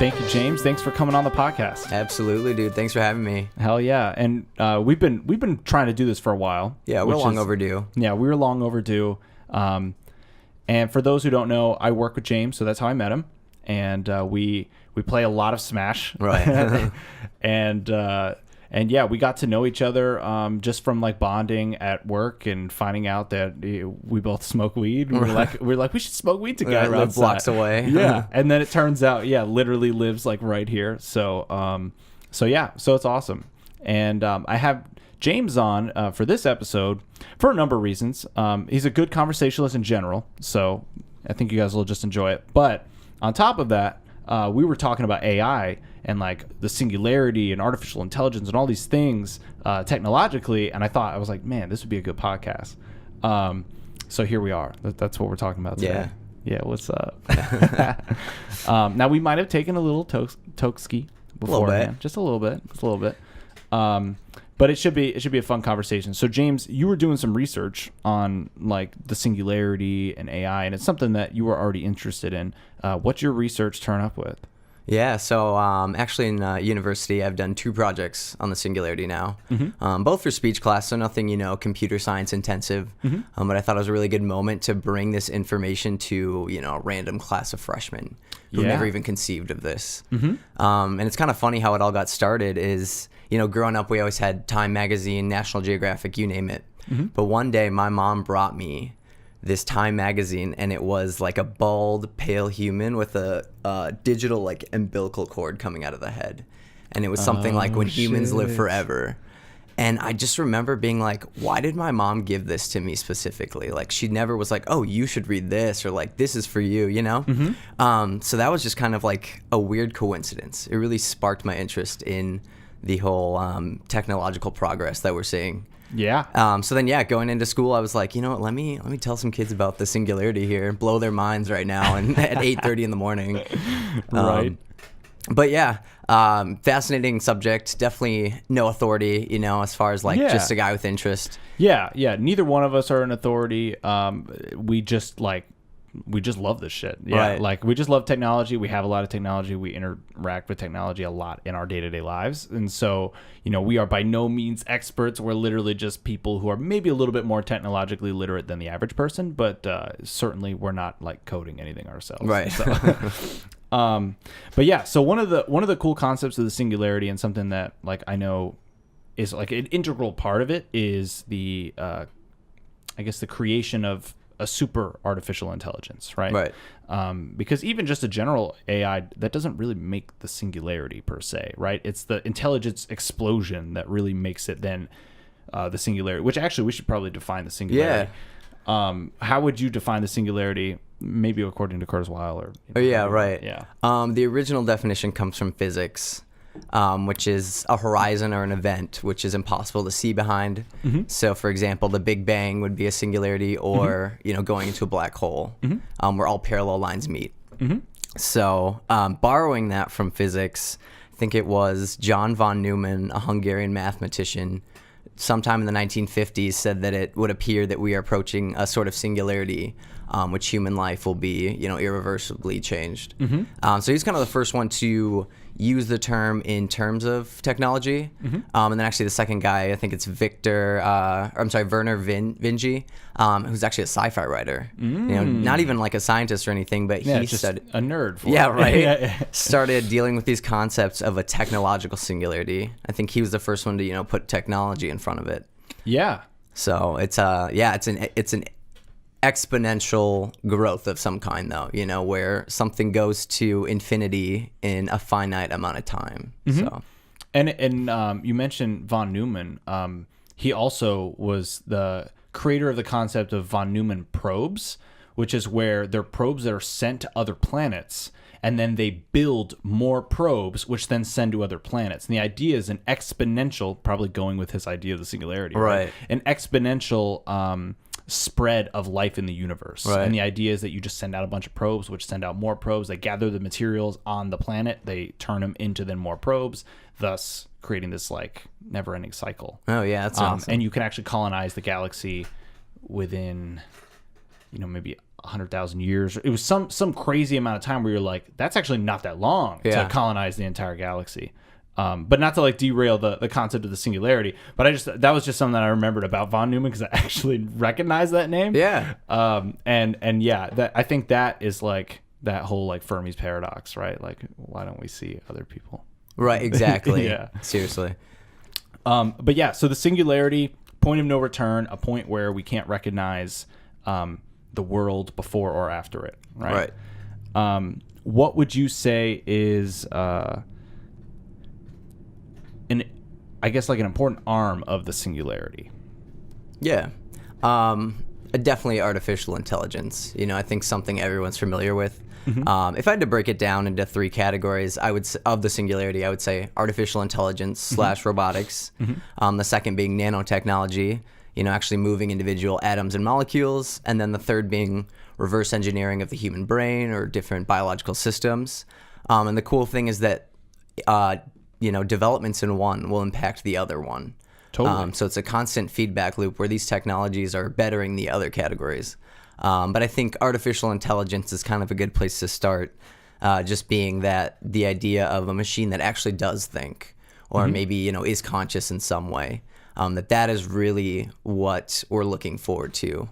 Thank you, James. Thanks for coming on the podcast. Absolutely, dude. Thanks for having me. Hell yeah. And we've been trying to do this for a while. Yeah, we're long overdue. Yeah, we were long overdue. And for those who don't know, I work with James, so that's how I met him. And we play a lot of Smash. Right. And yeah, we got to know each other just from like bonding at work and finding out that we both smoke weed. We were like we should smoke weed together. Yeah, live blocks away. Yeah, and then it turns out, literally lives like right here. So so it's awesome. And I have James on for this episode for a number of reasons. He's a good conversationalist in general, so I think you guys will just enjoy it. But on top of that, we were talking about AI and like the singularity and artificial intelligence and all these things technologically, and I was like, man, this would be a good podcast. So here we are. That's what we're talking about today. Yeah, what's up? Now we might have taken a little Tokski beforehand, just a little bit. But it should be a fun conversation. So James, you were doing some research on like the singularity and AI, and it's something that you were already interested in. What's your research turn up with? Yeah, so actually in university, I've done 2 projects on the singularity now, both for speech class, so nothing, computer science intensive. But I thought it was a really good moment to bring this information to, a random class of freshmen who never even conceived of this. And it's kind of funny how it all got started is, growing up, we always had Time Magazine, National Geographic, you name it. But one day my mom brought me this Time magazine, and it was like a bald, pale human with a digital like umbilical cord coming out of the head, and it was something like when humans live forever. And I just remember being like, why did my mom give this to me specifically? Like, she never was like, oh, you should read this, or like, this is for you, So that was just kind of like a weird coincidence. It really sparked my interest in the whole technological progress that we're seeing. Yeah. So then, going into school, I was like, you know what? Let me tell some kids about the singularity here, blow their minds right now, and at 8:30 in the morning. Right. But fascinating subject. Definitely no authority, as far as like just a guy with interest. Yeah. Neither one of us are an authority. We just love this shit. Yeah. Right. Like we just love technology. We have a lot of technology. We interact with technology a lot in our day-to-day lives. And so, we are by no means experts. We're literally just people who are maybe a little bit more technologically literate than the average person, but certainly we're not like coding anything ourselves. Right. So, but yeah, so one of the cool concepts of the singularity, and something that like I know is like an integral part of it, is the I guess the creation of a super artificial intelligence, right? Right. Because even just a general AI, that doesn't really make the singularity per se, right? It's the intelligence explosion that really makes it then the singularity, which actually we should probably define the singularity. Yeah. How would you define the singularity, maybe according to Kurzweil? Or right. Yeah. The original definition comes from physics, which is a horizon or an event which is impossible to see behind. So, for example, the Big Bang would be a singularity, or going into a black hole, where all parallel lines meet. So, borrowing that from physics, I think it was John von Neumann, a Hungarian mathematician, sometime in the 1950s, said that it would appear that we are approaching a sort of singularity, which human life will be, irreversibly changed. So he's kind of the first one to use the term in terms of technology. And then actually the second guy, I think it's Werner Vinge, who's actually a sci-fi writer. Not even like a scientist or anything, but he just started a nerd. started dealing with these concepts of a technological singularity. I think he was the first one to put technology in front of it. Yeah. So it's an exponential growth of some kind, though, where something goes to infinity in a finite amount of time. So, and you mentioned von Neumann. He also was the creator of the concept of von Neumann probes, which is where they're probes that are sent to other planets, and then they build more probes, which then send to other planets. And the idea is an exponential, probably going with his idea of the singularity, right? An exponential spread of life in the universe. Right. And the idea is that you just send out a bunch of probes, which send out more probes. They gather the materials on the planet, they turn them into then more probes, thus creating this like never-ending cycle. Oh yeah, that's awesome. And you can actually colonize the galaxy within maybe 100,000 years. It was some crazy amount of time where you're like, that's actually not that long to colonize the entire galaxy. But not to like derail the concept of the singularity, but that was just something that I remembered about von Neumann because I actually recognized that name. Yeah. And yeah, I think that is like that whole like Fermi's paradox, right? Like, why don't we see other people? Right. Exactly. Yeah. Seriously. But yeah, so the singularity, point of no return, a point where we can't recognize the world before or after it, right? Right. What would you say is I guess like an important arm of the singularity? Yeah. Definitely artificial intelligence. You know, I think something everyone's familiar with. Mm-hmm. If I had to break it down into 3 categories, of the singularity, I would say artificial intelligence / robotics. Mm-hmm. The second being nanotechnology, you know, actually moving individual atoms and molecules. And then the third being reverse engineering of the human brain or different biological systems. And the cool thing is that, you know, developments in one will impact the other one. Totally. So it's a constant feedback loop where these technologies are bettering the other categories. But I think artificial intelligence is kind of a good place to start, just being that the idea of a machine that actually does think, or maybe, you know, is conscious in some way, that is really what we're looking forward to.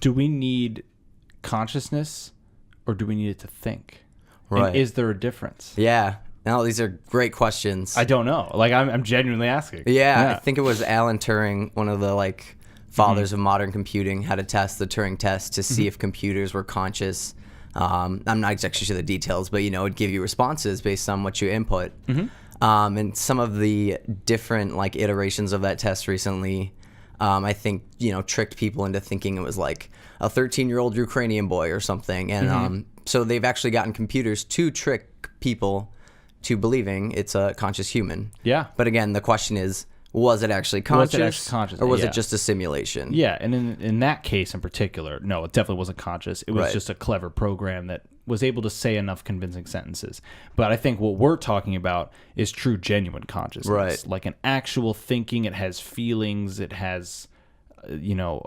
Do we need consciousness or do we need it to think? Right. And is there a difference? Yeah. No, these are great questions. I don't know. Like, I'm genuinely asking. Yeah, I think it was Alan Turing, one of the like fathers of modern computing, had to test the Turing test to see if computers were conscious. I'm not exactly sure the details, but you know, it'd give you responses based on what you input. And some of the different like iterations of that test recently, I think, you know, tricked people into thinking it was like a 13-year-old Ukrainian boy or something. And so they've actually gotten computers to trick people to believing it's a conscious human. Yeah. But again, the question is, was it actually conscious? Or was it just a simulation? Yeah, and in that case in particular, no, it definitely wasn't conscious. It was just a clever program that was able to say enough convincing sentences. But I think what we're talking about is true, genuine consciousness. Right. Like an actual thinking. It has feelings. It has, you know,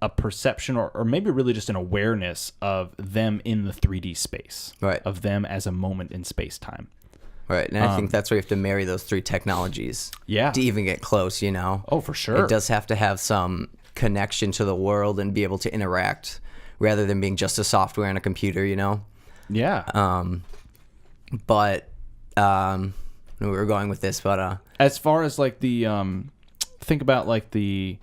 a perception or maybe really just an awareness of them in the 3D space. Right. Of them as a moment in space-time. Right, and I think that's where you have to marry those 3 technologies. Yeah. To even get close, you know? Oh, for sure. It does have to have some connection to the world and be able to interact rather than being just a software and a computer, you know? Yeah. But we were going with this, but as far as like the think about like the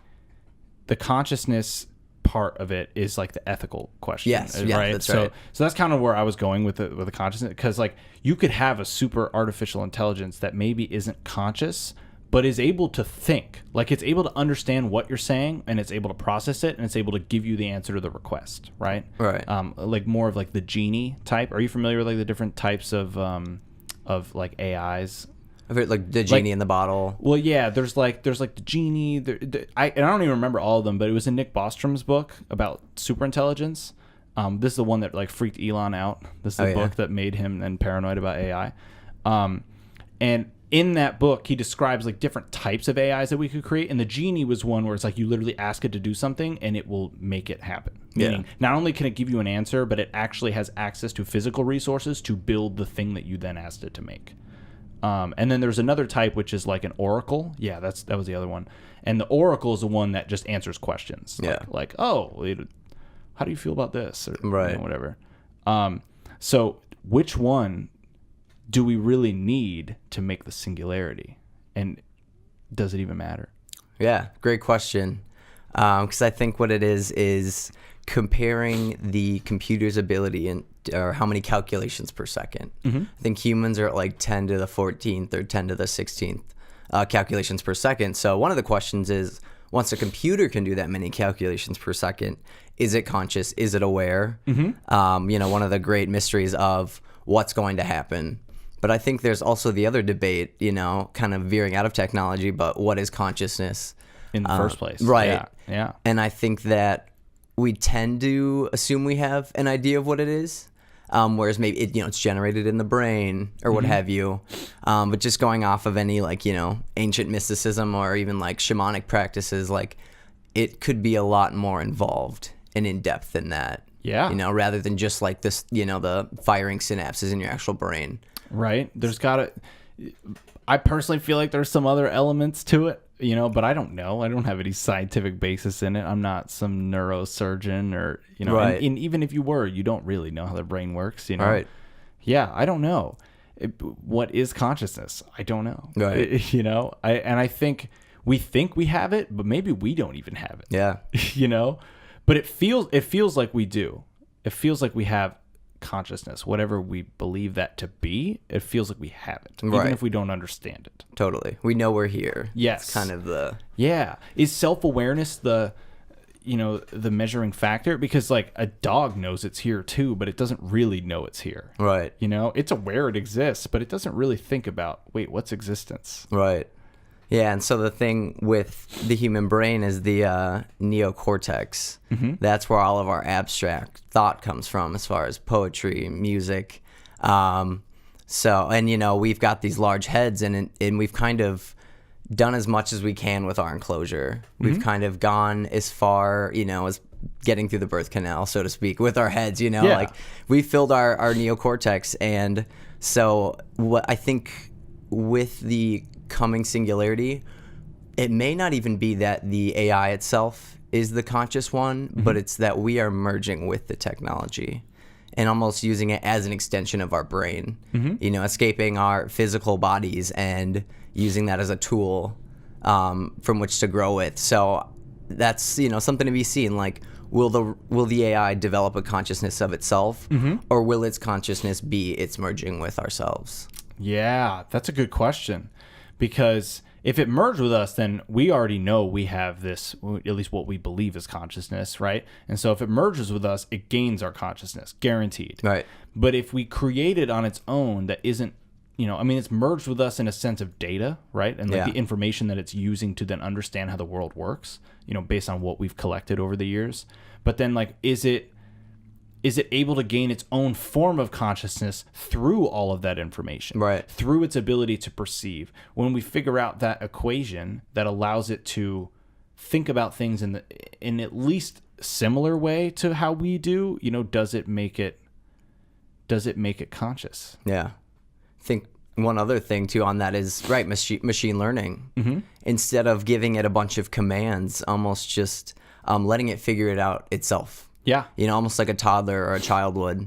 consciousness part of it is like the ethical question. Yes, right. That's right. So that's kind of where I was going with the consciousness, because like you could have a super artificial intelligence that maybe isn't conscious but is able to think, like it's able to understand what you're saying and it's able to process it and it's able to give you the answer to the request, right? Right. Like more of like the genie type. Are you familiar with like the different types of like AIs? Like the genie in the bottle. Well, yeah, there's like the genie. I don't even remember all of them, but it was in Nick Bostrom's book about superintelligence. This is the one that like freaked Elon out. This is the book that made him then paranoid about AI. And in that book, he describes like different types of AIs that we could create. And the genie was one where it's like you literally ask it to do something and it will make it happen. Meaning, not only can it give you an answer, but it actually has access to physical resources to build the thing that you then asked it to make. And then there's another type which is like an oracle. Yeah, that was the other one. And the oracle is the one that just answers questions. Like oh, how do you feel about this? Or right. You know, whatever. So which one do we really need to make the singularity? And does it even matter? Yeah, great question. Because I think what it is comparing the computer's ability or how many calculations per second. I think humans are at like 10 to the 14th or 10 to the 16th calculations per second. So one of the questions is, once a computer can do that many calculations per second, is it conscious? Is it aware? You know, one of the great mysteries of what's going to happen. But I think there's also the other debate, you know, kind of veering out of technology, but what is consciousness? In the first place. Right. Yeah. And I think that we tend to assume we have an idea of what it is, whereas maybe it's generated in the brain or what have you. But just going off of any like, you know, ancient mysticism or even like shamanic practices, like it could be a lot more involved. and in depth than that. Yeah. You know, rather than just like this, you know, the firing synapses in your actual brain. Right. I personally feel like there's some other elements to it, you know, but I don't know. I don't have any scientific basis in it. I'm not some neurosurgeon or, you know, Right. and even if you were, you don't really know how the brain works, you know? Right. Yeah, I don't know. What is consciousness? I don't know. Right. You know, I think we have it, but maybe we don't even have it. Yeah. You know, but it feels like we do. It feels like we have consciousness, whatever we believe that to be. It feels like we have it, even Right. if we don't understand it. Totally. We know we're here. Yes. It's kind of the... Yeah. Is self-awareness the measuring factor? Because like a dog knows it's here too, but it doesn't really know it's here. Right. You know, it's aware it exists, but it doesn't really think about, wait, what's existence? Right. Yeah, and so the thing with the human brain is the neocortex. Mm-hmm. That's where all of our abstract thought comes from, as far as poetry, music. So, and you know, we've got these large heads, and we've kind of done as much as we can with our enclosure. We've Mm-hmm. kind of gone as far, you know, as getting through the birth canal, so to speak, with our heads. You know, Yeah. like we filled our neocortex, and so what I think with the coming singularity, it may not even be that the AI itself is the conscious one, but it's that we are merging with the technology and almost using it as an extension of our brain, you know, escaping our physical bodies and using that as a tool from which to grow with. So that's, you know, something to be seen. Like, will the AI develop a consciousness of itself, or will its consciousness be its merging with ourselves? Yeah, that's a good question. Because if it merged with us, then we already know we have this, at least what we believe is consciousness, right? And so if it merges with us, it gains our consciousness, guaranteed. Right. But if we create it on its own that isn't, you know, I mean, it's merged with us in a sense of data, right? And like Yeah. the information that it's using to then understand how the world works, you know, based on what we've collected over the years. But then like, is it able to gain its own form of consciousness through all of that information, Right. through its ability to perceive? When we figure out that equation that allows it to think about things in at least similar way to how we do, you know, does it make it conscious? Yeah. I think one other thing too on that is, right, machine learning. Instead of giving it a bunch of commands, almost just letting it figure it out itself. Yeah. You know, almost like a toddler or a child would.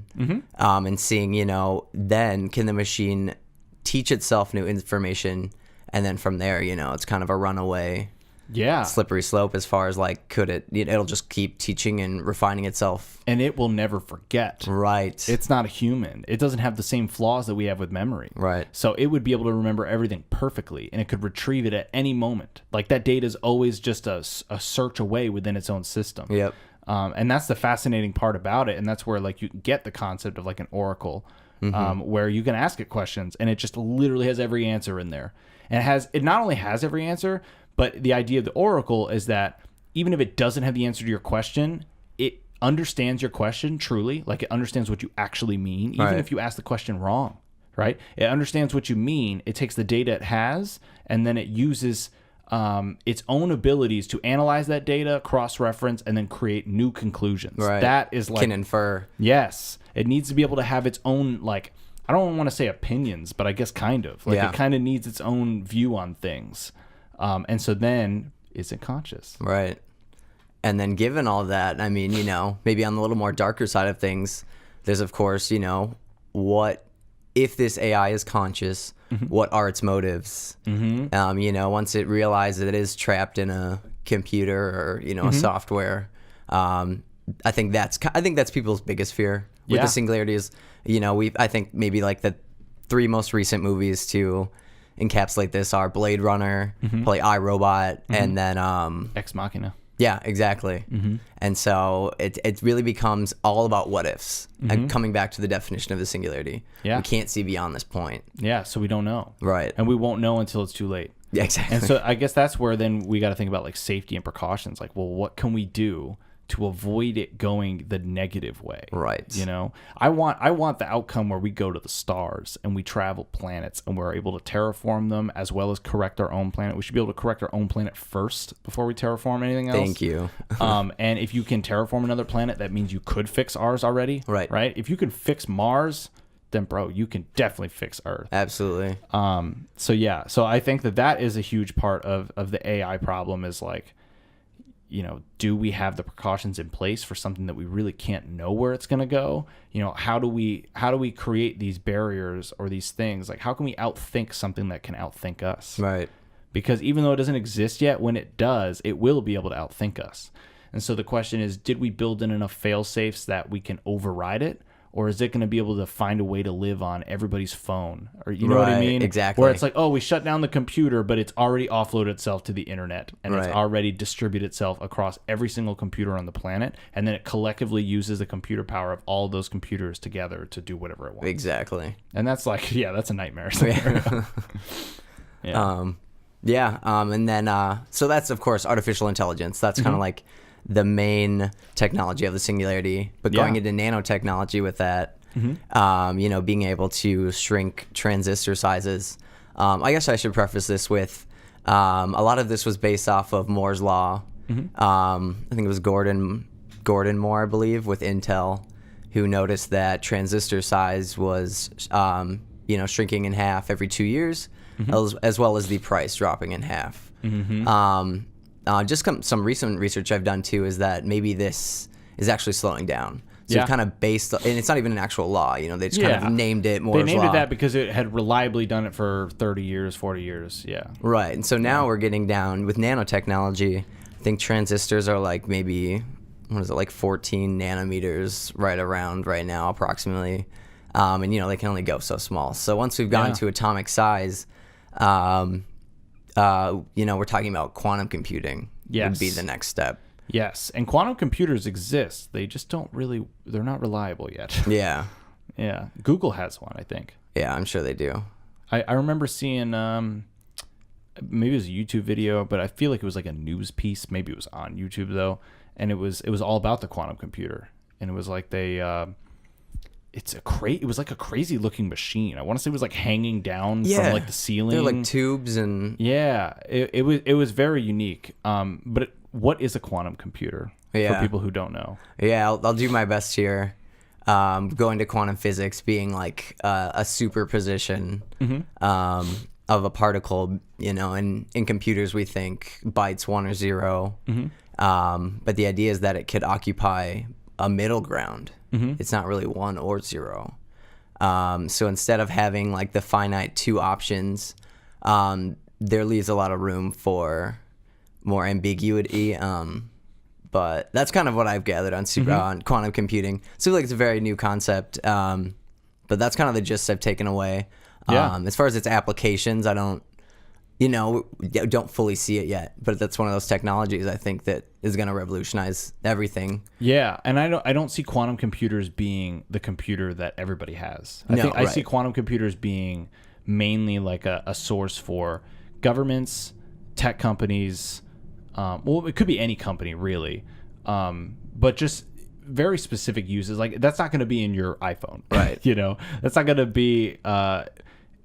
And seeing, you know, then can the machine teach itself new information, and then from there, you know, it's kind of a runaway Yeah. slippery slope as far as like, could it, it'll just keep teaching and refining itself. And it will never forget. Right. It's not a human. It doesn't have the same flaws that we have with memory. Right. So it would be able to remember everything perfectly, and it could retrieve it at any moment. Like that data is always just a search away within its own system. Yep. And that's the fascinating part about it. And that's where like you get the concept of like an oracle, where you can ask it questions and it just literally has every answer in there. And it not only has every answer, but the idea of the oracle is that even if it doesn't have the answer to your question, it understands your question truly. Like it understands what you actually mean, even Right. if you ask the question wrong, right? It understands what you mean. It takes the data it has, and then it uses its own abilities to analyze that data, cross-reference, and then create new conclusions. Right. That is like... Can infer. Yes. It needs to be able to have its own, like, I don't want to say opinions, but I guess kind of. Like, Yeah. it kind of needs its own view on things. And so then, is it conscious? Right. And then given all that, I mean, you know, maybe on the little more darker side of things, there's, of course, you know, what if this AI is conscious, what are its motives? You know, once it realizes it is trapped in a computer or, you know, a software, I think that's people's biggest fear with Yeah. the singularity is, you know, I think maybe like the 3 most recent movies to encapsulate this are Blade Runner, probably iRobot, and then Ex Machina. yeah, exactly. And so it really becomes all about what ifs, and coming back to the definition of the singularity. Yeah. We can't see beyond this point. Yeah, so we don't know. Right. And we won't know until it's too late. Yeah, exactly. And so I guess that's where then we got to think about like safety and precautions. Like, well, what can we do to avoid it going the negative way. Right. You know, I want the outcome where we go to the stars and we travel planets and we're able to terraform them as well as correct our own planet. We should be able to correct our own planet first before we terraform anything else. Thank you. And if you can terraform another planet, that means you could fix ours already. Right. Right. If you can fix Mars, then bro, you can definitely fix Earth. Absolutely. So I think that is a huge part of the AI problem is like, you know, do we have the precautions in place for something that we really can't know where it's going to go? You know, how do we create these barriers or these things? Like, how can we outthink something that can outthink us? Right. Because even though it doesn't exist yet, when it does, it will be able to outthink us. And so the question is, did we build in enough fail-safes that we can override it? Or is it going to be able to find a way to live on everybody's phone? Or you know what I mean? Exactly. Where it's like, oh, we shut down the computer, but it's already offloaded itself to the internet. And it's already distributed itself across every single computer on the planet. And then it collectively uses the computer power of all of those computers together to do whatever it wants. Exactly. And that's like, yeah, that's a nightmare. And then, so that's, of course, artificial intelligence. That's kind of like the main technology of the Singularity, but going into nanotechnology with that, you know, being able to shrink transistor sizes. I guess I should preface this with a lot of this was based off of Moore's law. I think it was Gordon Moore, I believe, with Intel, who noticed that transistor size was, you know, shrinking in half every 2 years, as well as the price dropping in half. Some recent research I've done too is that maybe this is actually slowing down. So it's kind of based, and it's not even an actual law. You know, they just kind of named it Moore's law. They named it that because it had reliably done it for 30 years, 40 years. Yeah. Right. And so now we're getting down with nanotechnology. I think transistors are like maybe, what is it, like 14 nanometers right around right now, approximately. And, you know, they can only go so small. So once we've gone to atomic size, you know, we're talking about quantum computing would be the next step. Yes. And quantum computers exist. They just they're not reliable yet. Yeah. Yeah. Google has one, I think. Yeah, I'm sure they do. I remember seeing, maybe it was a YouTube video, but I feel like it was like a news piece. Maybe it was on YouTube though. And it was all about the quantum computer. And it was like it was like a crazy looking machine. I want to say it was like hanging down from like the ceiling. They're like tubes and it was very unique. But what is a quantum computer for people who don't know? Yeah, I'll do my best here. Going to quantum physics being like a superposition of a particle, you know, and in computers we think bytes 1 or 0. But the idea is that it could occupy a middle ground. It's not really 1 or 0. So instead of having like the finite 2 options, there leaves a lot of room for more ambiguity. But that's kind of what I've gathered on on quantum computing. So like it's a very new concept, but that's kind of the gist I've taken away. As far as its applications, I don't fully see it yet, but that's one of those technologies I think that is going to revolutionize everything. Yeah, and I don't see quantum computers being the computer that everybody has. I see quantum computers being mainly like a source for governments, tech companies. Well, it could be any company really, but just very specific uses. Like that's not going to be in your iPhone, right? You know, that's not going to be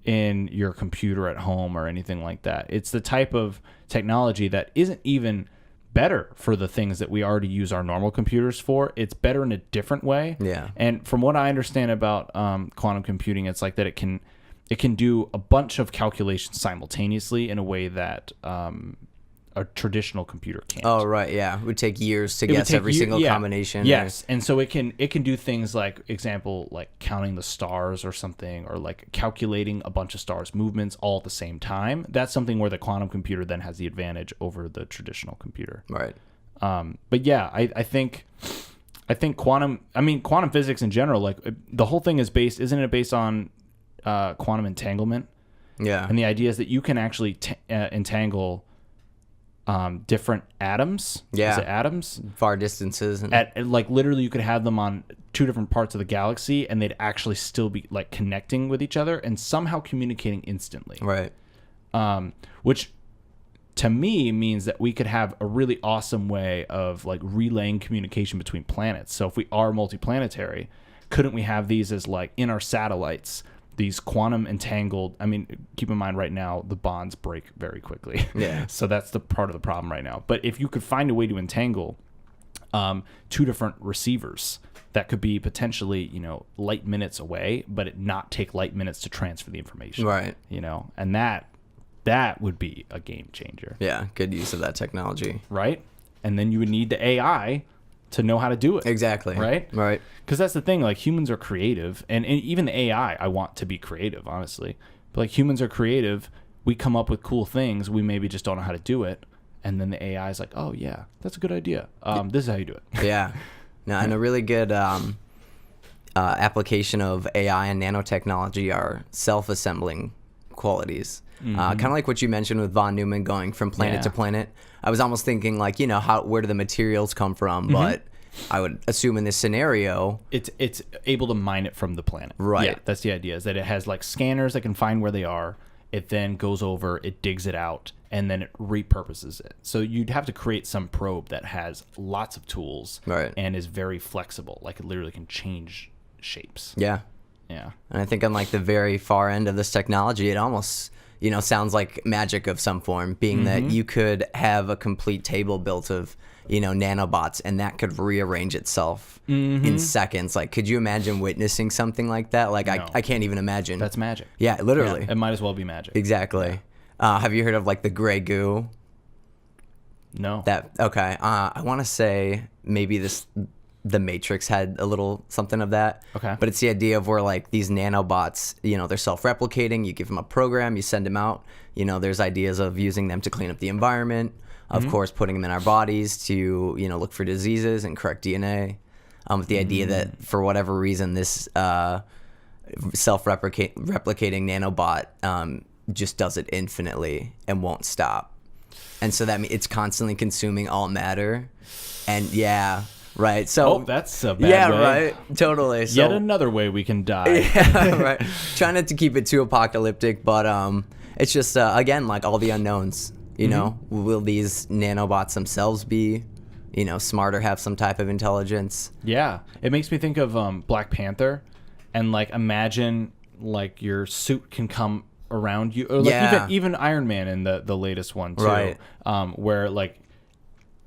in your computer at home or anything like that. It's the type of technology that isn't even better for the things that we already use our normal computers for. It's better in a different way. Yeah. And from what I understand about quantum computing, it's like that it can do a bunch of calculations simultaneously in a way that a traditional computer can't. Oh, right, yeah. It would take years to guess every single combination. Yes, and so it can do things like, example, like counting the stars or something, or like calculating a bunch of stars' movements all at the same time. That's something where the quantum computer then has the advantage over the traditional computer. Right. But yeah, I think quantum physics in general, like the whole thing is isn't it based on quantum entanglement? Yeah. And the idea is that you can actually entangle different atoms. Yeah. Is it atoms? Far distances. At like literally you could have them on 2 different parts of the galaxy and they'd actually still be like connecting with each other and somehow communicating instantly. Right. Which to me means that we could have a really awesome way of like relaying communication between planets. So if we are multiplanetary, couldn't we have these as like in our satellites, these quantum entangled, I mean, keep in mind right now, the bonds break very quickly. Yeah. So that's the part of the problem right now. But if you could find a way to entangle two different receivers that could be potentially, you know, light minutes away, but it not take light minutes to transfer the information. Right. You know, and that would be a game changer. Yeah, good use of that technology. Right? And then you would need the AI to know how to do it. Exactly. Right? Right. Because that's the thing, like humans are creative, and even the AI, I want to be creative, honestly. But like humans are creative, we come up with cool things, we maybe just don't know how to do it, and then the AI is like, oh yeah, that's a good idea. This is how you do it. Yeah. No, and a really good application of AI and nanotechnology are self-assembling qualities. Kind of like what you mentioned with von Neumann going from planet to planet. I was almost thinking like, you know, where do the materials come from? But I would assume in this scenario, it's able to mine it from the planet. Right. Yeah, that's the idea, is that it has like scanners that can find where they are. It then goes over, it digs it out, and then it repurposes it. So you'd have to create some probe that has lots of tools, right, and is very flexible. Like it literally can change shapes. Yeah. Yeah. And I think on like the very far end of this technology, it almost, you know, sounds like magic of some form, being that you could have a complete table built of, you know, nanobots, and that could rearrange itself in seconds. Like, could you imagine witnessing something like that? Like, No. I can't even imagine. That's magic. Yeah, literally. Yeah, it might as well be magic. Exactly. Have you heard of like the gray goo? No. Okay. I want to say maybe the Matrix had a little something of that. Okay. But it's the idea of where like these nanobots, you know, they're self-replicating. You give them a program, you send them out. You know, there's ideas of using them to clean up the environment. Of course, putting them in our bodies to, you know, look for diseases and correct DNA. With the idea that for whatever reason, this self-replicating nanobot just does it infinitely and won't stop. And so that means it's constantly consuming all matter. And yeah, right. So that's a bad way. Right. Totally. So, Yet another way we can die. Yeah, right. Trying not to keep it too apocalyptic, but it's just again like all the unknowns. You know, will these nanobots themselves be, you know, smart or have some type of intelligence? Yeah, it makes me think of Black Panther, and like imagine like your suit can come around you, or like even Iron Man in the latest one too, right? Where like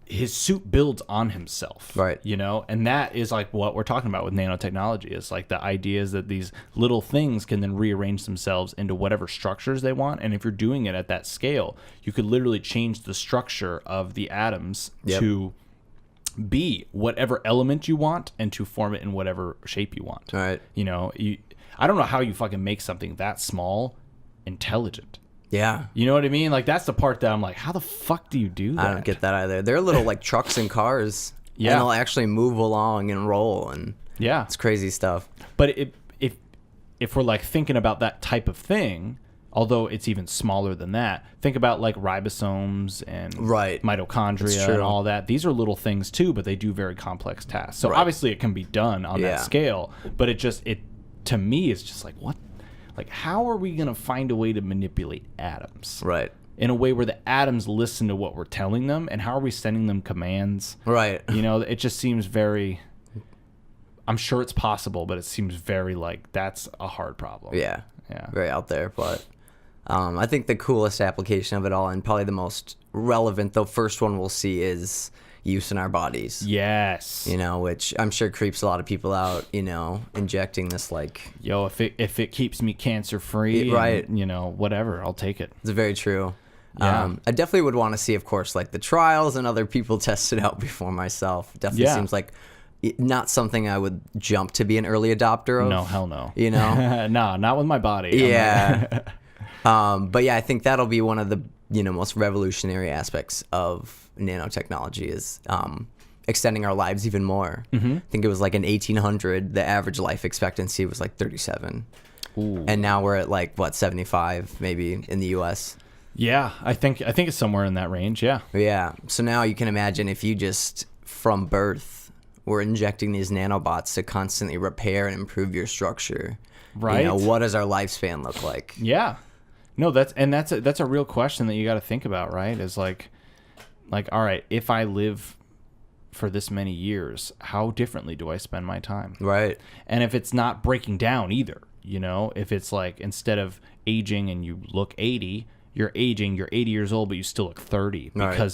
his suit builds on himself, right? You know, and that is like what we're talking about with nanotechnology. Is like the idea is that these little things can then rearrange themselves into whatever structures they want, and if you're doing it at that scale, you could literally change the structure of the atoms to be whatever element you want and to form it in whatever shape you want. Right. You know, I don't know how you fucking make something that small intelligent. Yeah. You know what I mean? Like, that's the part that I'm like, how the fuck do you do that? I don't get that either. They're little like trucks and cars. Yeah. And they'll actually move along and roll, and yeah, it's crazy stuff. But if we're like thinking about that type of thing, although it's even smaller than that, think about like ribosomes and mitochondria and all that. These are little things too, but they do very complex tasks. So obviously it can be done on that scale, but it to me it's just like, what? Like, how are we going to find a way to manipulate atoms? Right. In a way where the atoms listen to what we're telling them, and how are we sending them commands? Right. You know, it just seems very... I'm sure it's possible, but it seems very like that's a hard problem. Yeah. Yeah. Very out there, but I think the coolest application of it all, and probably the most relevant, the first one we'll see, is use in our bodies. Yes. You know, which I'm sure creeps a lot of people out, you know, injecting this like... Yo, if it keeps me cancer free, right? And, you know, whatever, I'll take it. It's very true. Yeah. I definitely would want to see, of course, like the trials and other people test it out before myself. Definitely seems like not something I would jump to be an early adopter of. No, hell no. You know? No, not with my body. Yeah. But yeah, I think that'll be one of the, you know, most revolutionary aspects of nanotechnology is extending our lives even more. I think it was like in 1800, the average life expectancy was like 37. Ooh. And now we're at like, what, 75 maybe in the US? Yeah, I think it's somewhere in that range, yeah. Yeah. So now you can imagine if you just, from birth, were injecting these nanobots to constantly repair and improve your structure. Right. You know, what does our lifespan look like? Yeah. No, that's a real question that you got to think about, right? Is like, all right, if I live for this many years, how differently do I spend my time? Right. And if it's not breaking down either, if it's like instead of aging and you look 80, you're 80 years old, but you still look 30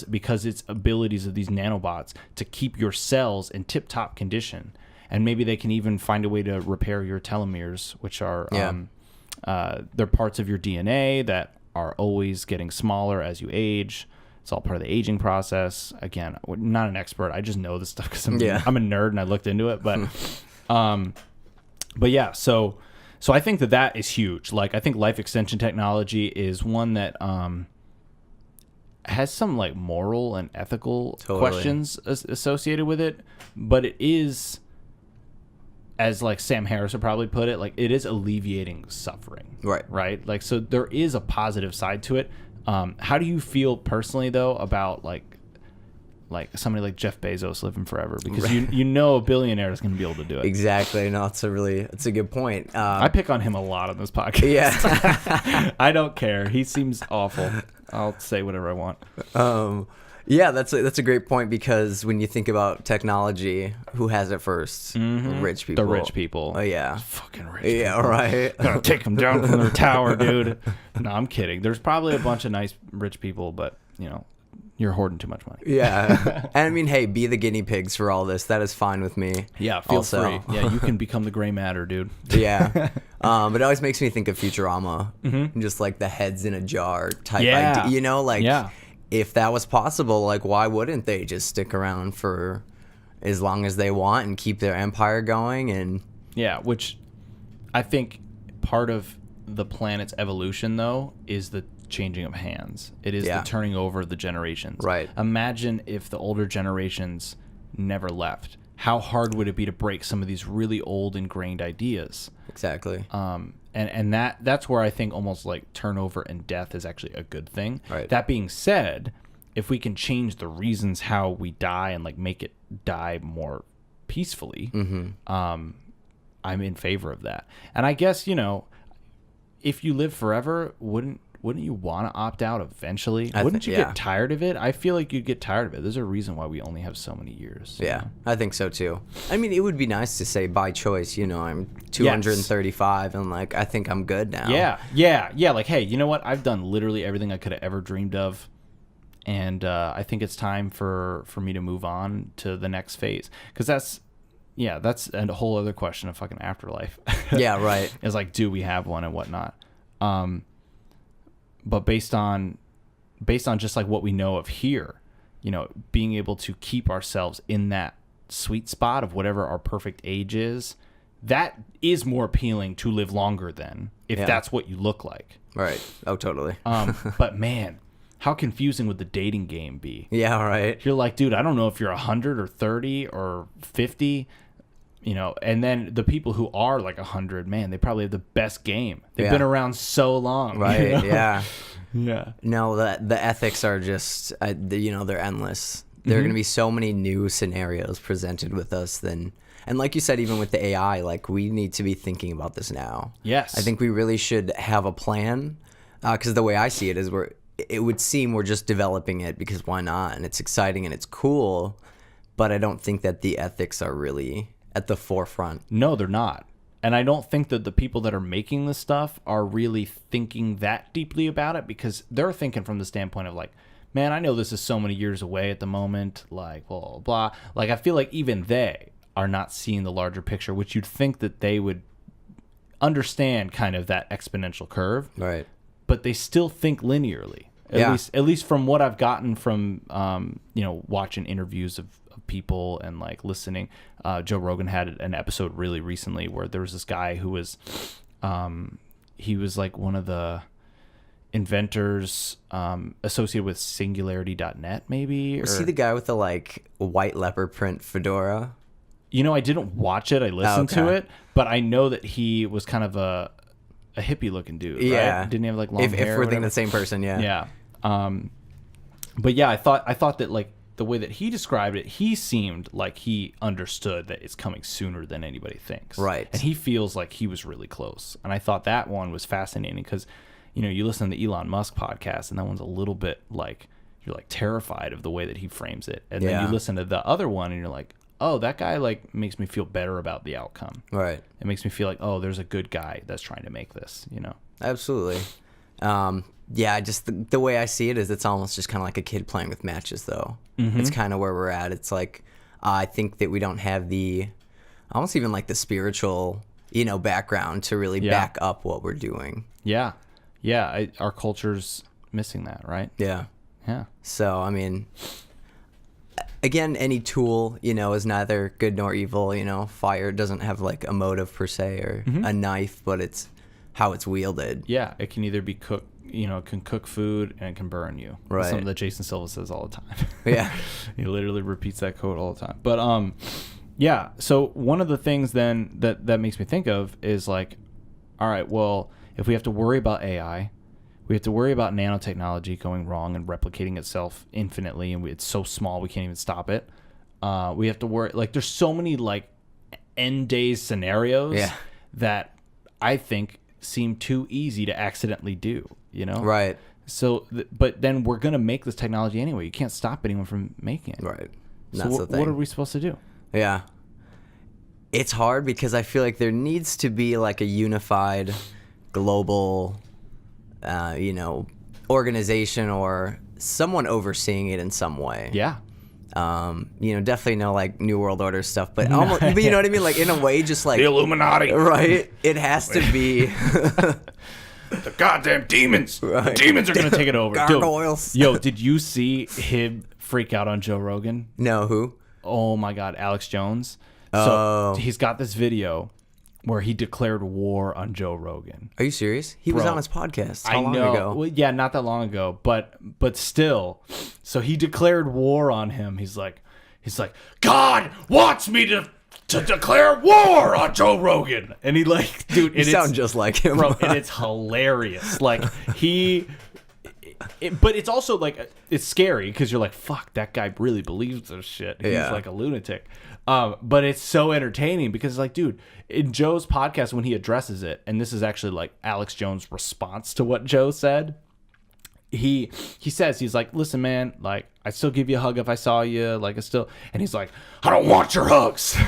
because it's abilities of these nanobots to keep your cells in tip-top condition. And maybe they can even find a way to repair your telomeres, which are they're parts of your DNA that are always getting smaller as you age. It's all part of the aging process. Again, I'm not an expert. I just know this stuff because I'm a nerd and I looked into it. But yeah, so I think that is huge. Like, I think life extension technology is one that has some like moral and ethical questions associated with it, but it is, as like Sam Harris would probably put it, like it is alleviating suffering. Right. Like, so there is a positive side to it. How do you feel personally though about like somebody like Jeff Bezos living forever? Because a billionaire is going to be able to do it. Exactly. No, it's a good point. I pick on him a lot on this podcast. Yeah. I don't care. He seems awful. I'll say whatever I want. Yeah, that's a great point, because when you think about technology, who has it first? Rich people. The rich people. Oh yeah. Fucking rich. Yeah, people. Right. Gotta take them down from their tower, dude. No, I'm kidding. There's probably a bunch of nice rich people, but you're hoarding too much money. Yeah. And I mean, hey, be the guinea pigs for all this. That is fine with me. Yeah, feel free. Yeah, you can become the gray matter, dude. Yeah. But it always makes me think of Futurama. Just like the heads in a jar type idea. If that was possible, like, why wouldn't they just stick around for as long as they want and keep their empire going? And which I think part of the planet's evolution, though, is the changing of hands. It is the turning over of the generations. Right. Imagine if the older generations never left. How hard would it be to break some of these really old ingrained ideas? Exactly. And that's where I think almost like turnover and death is actually a good thing. Right. That being said, if we can change the reasons how we die and like make it die more peacefully, I'm in favor of that. And I guess, if you live forever, wouldn't you want to opt out eventually? Wouldn't you get tired of it? I feel like you'd get tired of it. There's a reason why we only have so many years. Yeah, I think so too. I mean, it would be nice to say by choice, I'm 235 and like, I think I'm good now. Yeah. Like, hey, you know what? I've done literally everything I could have ever dreamed of. And I think it's time for me to move on to the next phase. Because that's a whole other question of fucking afterlife. Yeah, right. It's like, do we have one and whatnot? But based on just like what we know of here, being able to keep ourselves in that sweet spot of whatever our perfect age is, that is more appealing to live longer than if that's what you look like. Right. Oh, totally. But man, how confusing would the dating game be? Yeah, right. You're like, dude, I don't know if you're 100 or 30 or 50. And then the people who are like 100, man, they probably have the best game. They've been around so long. Right, yeah. Yeah. No, the ethics are just, they're endless. There are going to be so many new scenarios presented with us and like you said, even with the AI, like we need to be thinking about this now. Yes. I think we really should have a plan, because the way I see it is it would seem we're just developing it because why not? And it's exciting and it's cool, but I don't think that the ethics are really at the forefront. No, they're not. And I don't think that the people that are making this stuff are really thinking that deeply about it, because they're thinking from the standpoint of like, man, I know this is so many years away at the moment, like blah, blah, blah. Like, I feel like even they are not seeing the larger picture, which you'd think that they would understand kind of that exponential curve. Right. But they still think linearly. At least from what I've gotten from, watching interviews of people and like listening. Joe Rogan had an episode really recently where there was this guy who was, he was like one of the inventors associated with Singularity.net, maybe. Was he the guy with the like white leopard print fedora? I didn't watch it. I listened to it, but I know that he was kind of a hippie looking dude. Yeah, right? Didn't he have like long hair? If we're thinking the same person, yeah. Yeah. But yeah, I thought that like the way that he described it, he seemed like he understood that it's coming sooner than anybody thinks. Right. And he feels like he was really close. And I thought that one was fascinating because, you listen to the Elon Musk podcast, and that one's a little bit like, you're like terrified of the way that he frames it. And then you listen to the other one and you're like, oh, that guy like makes me feel better about the outcome. Right. It makes me feel like, oh, there's a good guy that's trying to make this, Absolutely. Yeah, just the way I see it is it's almost just kind of like a kid playing with matches, though. It's kind of where we're at. It's like, I think that we don't have the, almost even like the spiritual, background to really back up what we're doing. Yeah. Yeah. Our culture's missing that, right? Yeah. Yeah. So, I mean, again, any tool, is neither good nor evil. Fire doesn't have like a motive per se, or a knife, but it's how it's wielded. Yeah. It can either be cooked, it can cook food and it can burn you. Right. That's something that Jason Silva says all the time. Yeah. He literally repeats that quote all the time. But, yeah. So one of the things then that makes me think of is like, all right, well, if we have to worry about AI, we have to worry about nanotechnology going wrong and replicating itself infinitely, and it's so small we can't even stop it. We have to worry, like, there's so many like end days scenarios that I think seem too easy to accidentally do. Right. So, but then we're gonna make this technology anyway. You can't stop anyone from making it. Right. So That's the thing. what are we supposed to do? Yeah. It's hard because I feel like there needs to be like a unified global organization or someone overseeing it in some way. Yeah. Definitely no like New World Order stuff, but almost, but you know what I mean? Like in a way, just like the Illuminati, right? It has to be the goddamn demons. Right. The demons are gonna take it over. Gargoyles. Dude, yo, did you see him freak out on Joe Rogan? No, who? Oh my God, Alex Jones. Oh. So he's got this video where he declared war on Joe Rogan. Are you serious? He was on his podcast. How long ago? Well, yeah, not that long ago, but still. So he declared war on him. He's like, God wants me to declare war on Joe Rogan, and he like, dude, you sound just like him, bro, and it's hilarious. Like but it's also like it's scary because you're like, fuck, that guy really believes this shit. He's like a lunatic. But it's so entertaining because, like, dude, in Joe's podcast when he addresses it, and this is actually like Alex Jones' response to what Joe said. He says, he's like, listen, man, like, I'd still give you a hug if I saw you, like, and he's like, I don't want your hugs.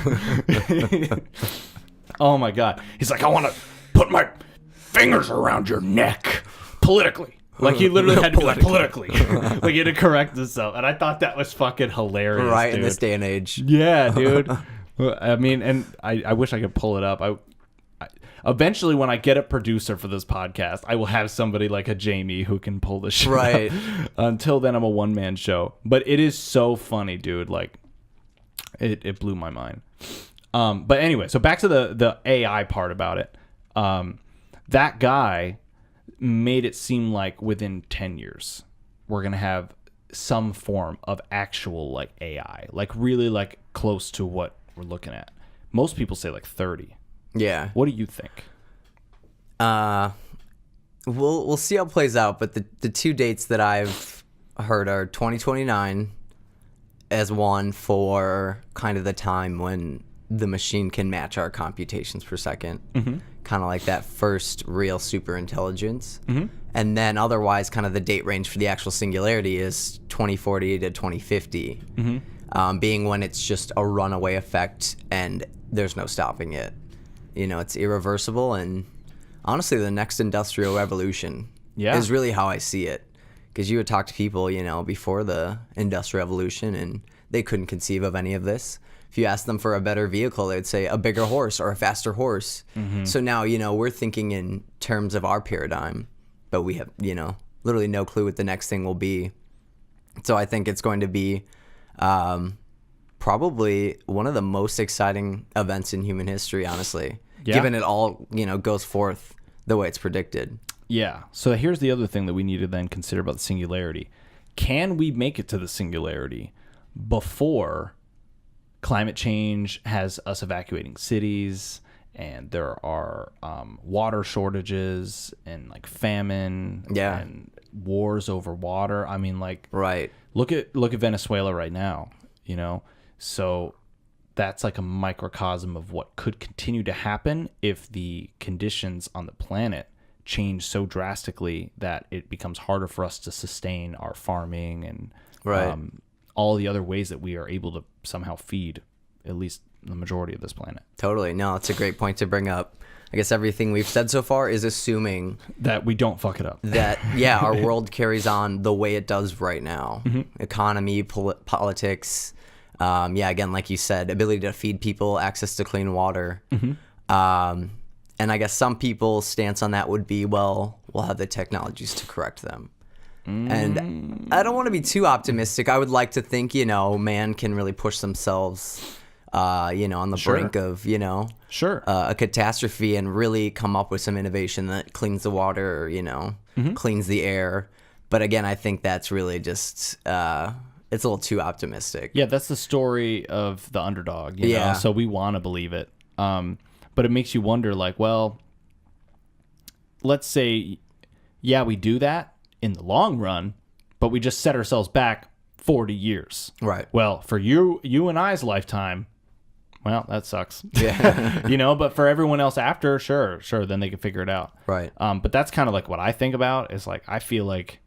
Oh my God. He's like, I want to put my fingers around your neck politically. Like, he literally had to be like, politically. Like, he had to correct himself. And I thought that was fucking hilarious, right, dude. in this day and age. Yeah, dude. I mean, and I wish I could pull it up. I eventually, when I get a producer for this podcast, I will have somebody like a Jamie who can pull the shit right. up. Until then, I'm a one-man show. But it is so funny, dude. Like, it blew my mind. But anyway, so back to the AI part about it. That guy made it seem like within 10 years we're gonna have some form of actual like AI, like really like close to what we're looking at. Most people say like 30. Yeah. What do you think? We'll see how it plays out, but the two dates that I've heard are 2029 as one for kind of the time when the machine can match our computations per second. Mm-hmm. Kind of like that first real super intelligence. Mm-hmm. And then otherwise kind of the date range for the actual singularity is 2040 to 2050, being when it's just a runaway effect and there's no stopping it. It's irreversible, and honestly the next industrial revolution is really how I see it. Because you would talk to people, before the industrial revolution, and they couldn't conceive of any of this. If you ask them for a better vehicle, they would say a bigger horse or a faster horse. Mm-hmm. So now, we're thinking in terms of our paradigm, but we have, literally no clue what the next thing will be. So I think it's going to be probably one of the most exciting events in human history, honestly, given it all, goes forth the way it's predicted. Yeah. So here's the other thing that we need to then consider about the singularity. Can we make it to the singularity before climate change has us evacuating cities, and there are water shortages and like famine and wars over water? I mean, like, right. Look at Venezuela right now, So that's like a microcosm of what could continue to happen if the conditions on the planet change so drastically that it becomes harder for us to sustain our farming and all the other ways that we are able to somehow feed at least the majority of this planet. Totally. No, it's a great point to bring up. I guess everything we've said so far is assuming that we don't fuck it up. That, our world carries on the way it does right now. Economy, politics, again, like you said, ability to feed people, access to clean water. And I guess some people's stance on that would be, well, we'll have the technologies to correct them. And I don't want to be too optimistic. I would like to think, man can really push themselves, on the brink of, a catastrophe and really come up with some innovation that cleans the water or, cleans the air. But again, I think that's really just, it's a little too optimistic. Yeah, that's the story of the underdog, you know? So we want to believe it. But it makes you wonder, like, well, let's say, we do that in the long run, but we just set ourselves back 40 years. Right. Well, for you and I's lifetime, well, that sucks. Yeah. But for everyone else after, sure, then they can figure it out. Right. But that's kind of like what I think about is like, I feel like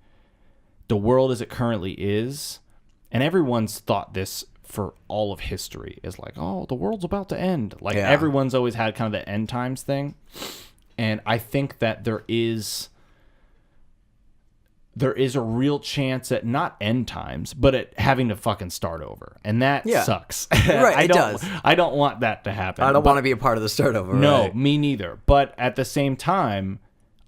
the world as it currently is, and everyone's thought this for all of history, is like, oh, the world's about to end. Like everyone's always had kind of the end times thing. And I think that there is a real chance at not end times, but at having to fucking start over. And that sucks. Right, it does. I don't want that to happen. I don't want to be a part of the start over. No, right? Me neither. But at the same time,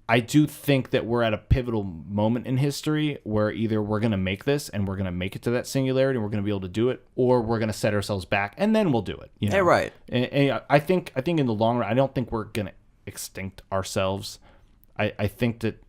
I do think that we're at a pivotal moment in history where either we're going to make this and we're going to make it to that singularity and we're going to be able to do it, or we're going to set ourselves back and then we'll do it. Yeah, right. And I think in the long run, I don't think we're going to extinct ourselves. I think that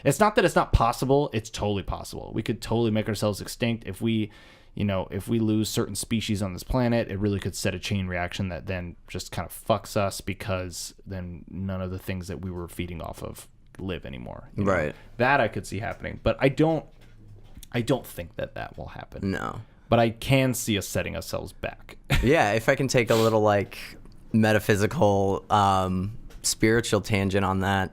it's not that it's not possible. It's totally possible. We could totally make ourselves extinct if we lose certain species on this planet. It really could set a chain reaction that then just kind of fucks us, because then none of the things that we were feeding off of live anymore. Right. That I could see happening, but I don't think that will happen. No. But I can see us setting ourselves back. Yeah, if I can take a little like metaphysical, spiritual tangent on that.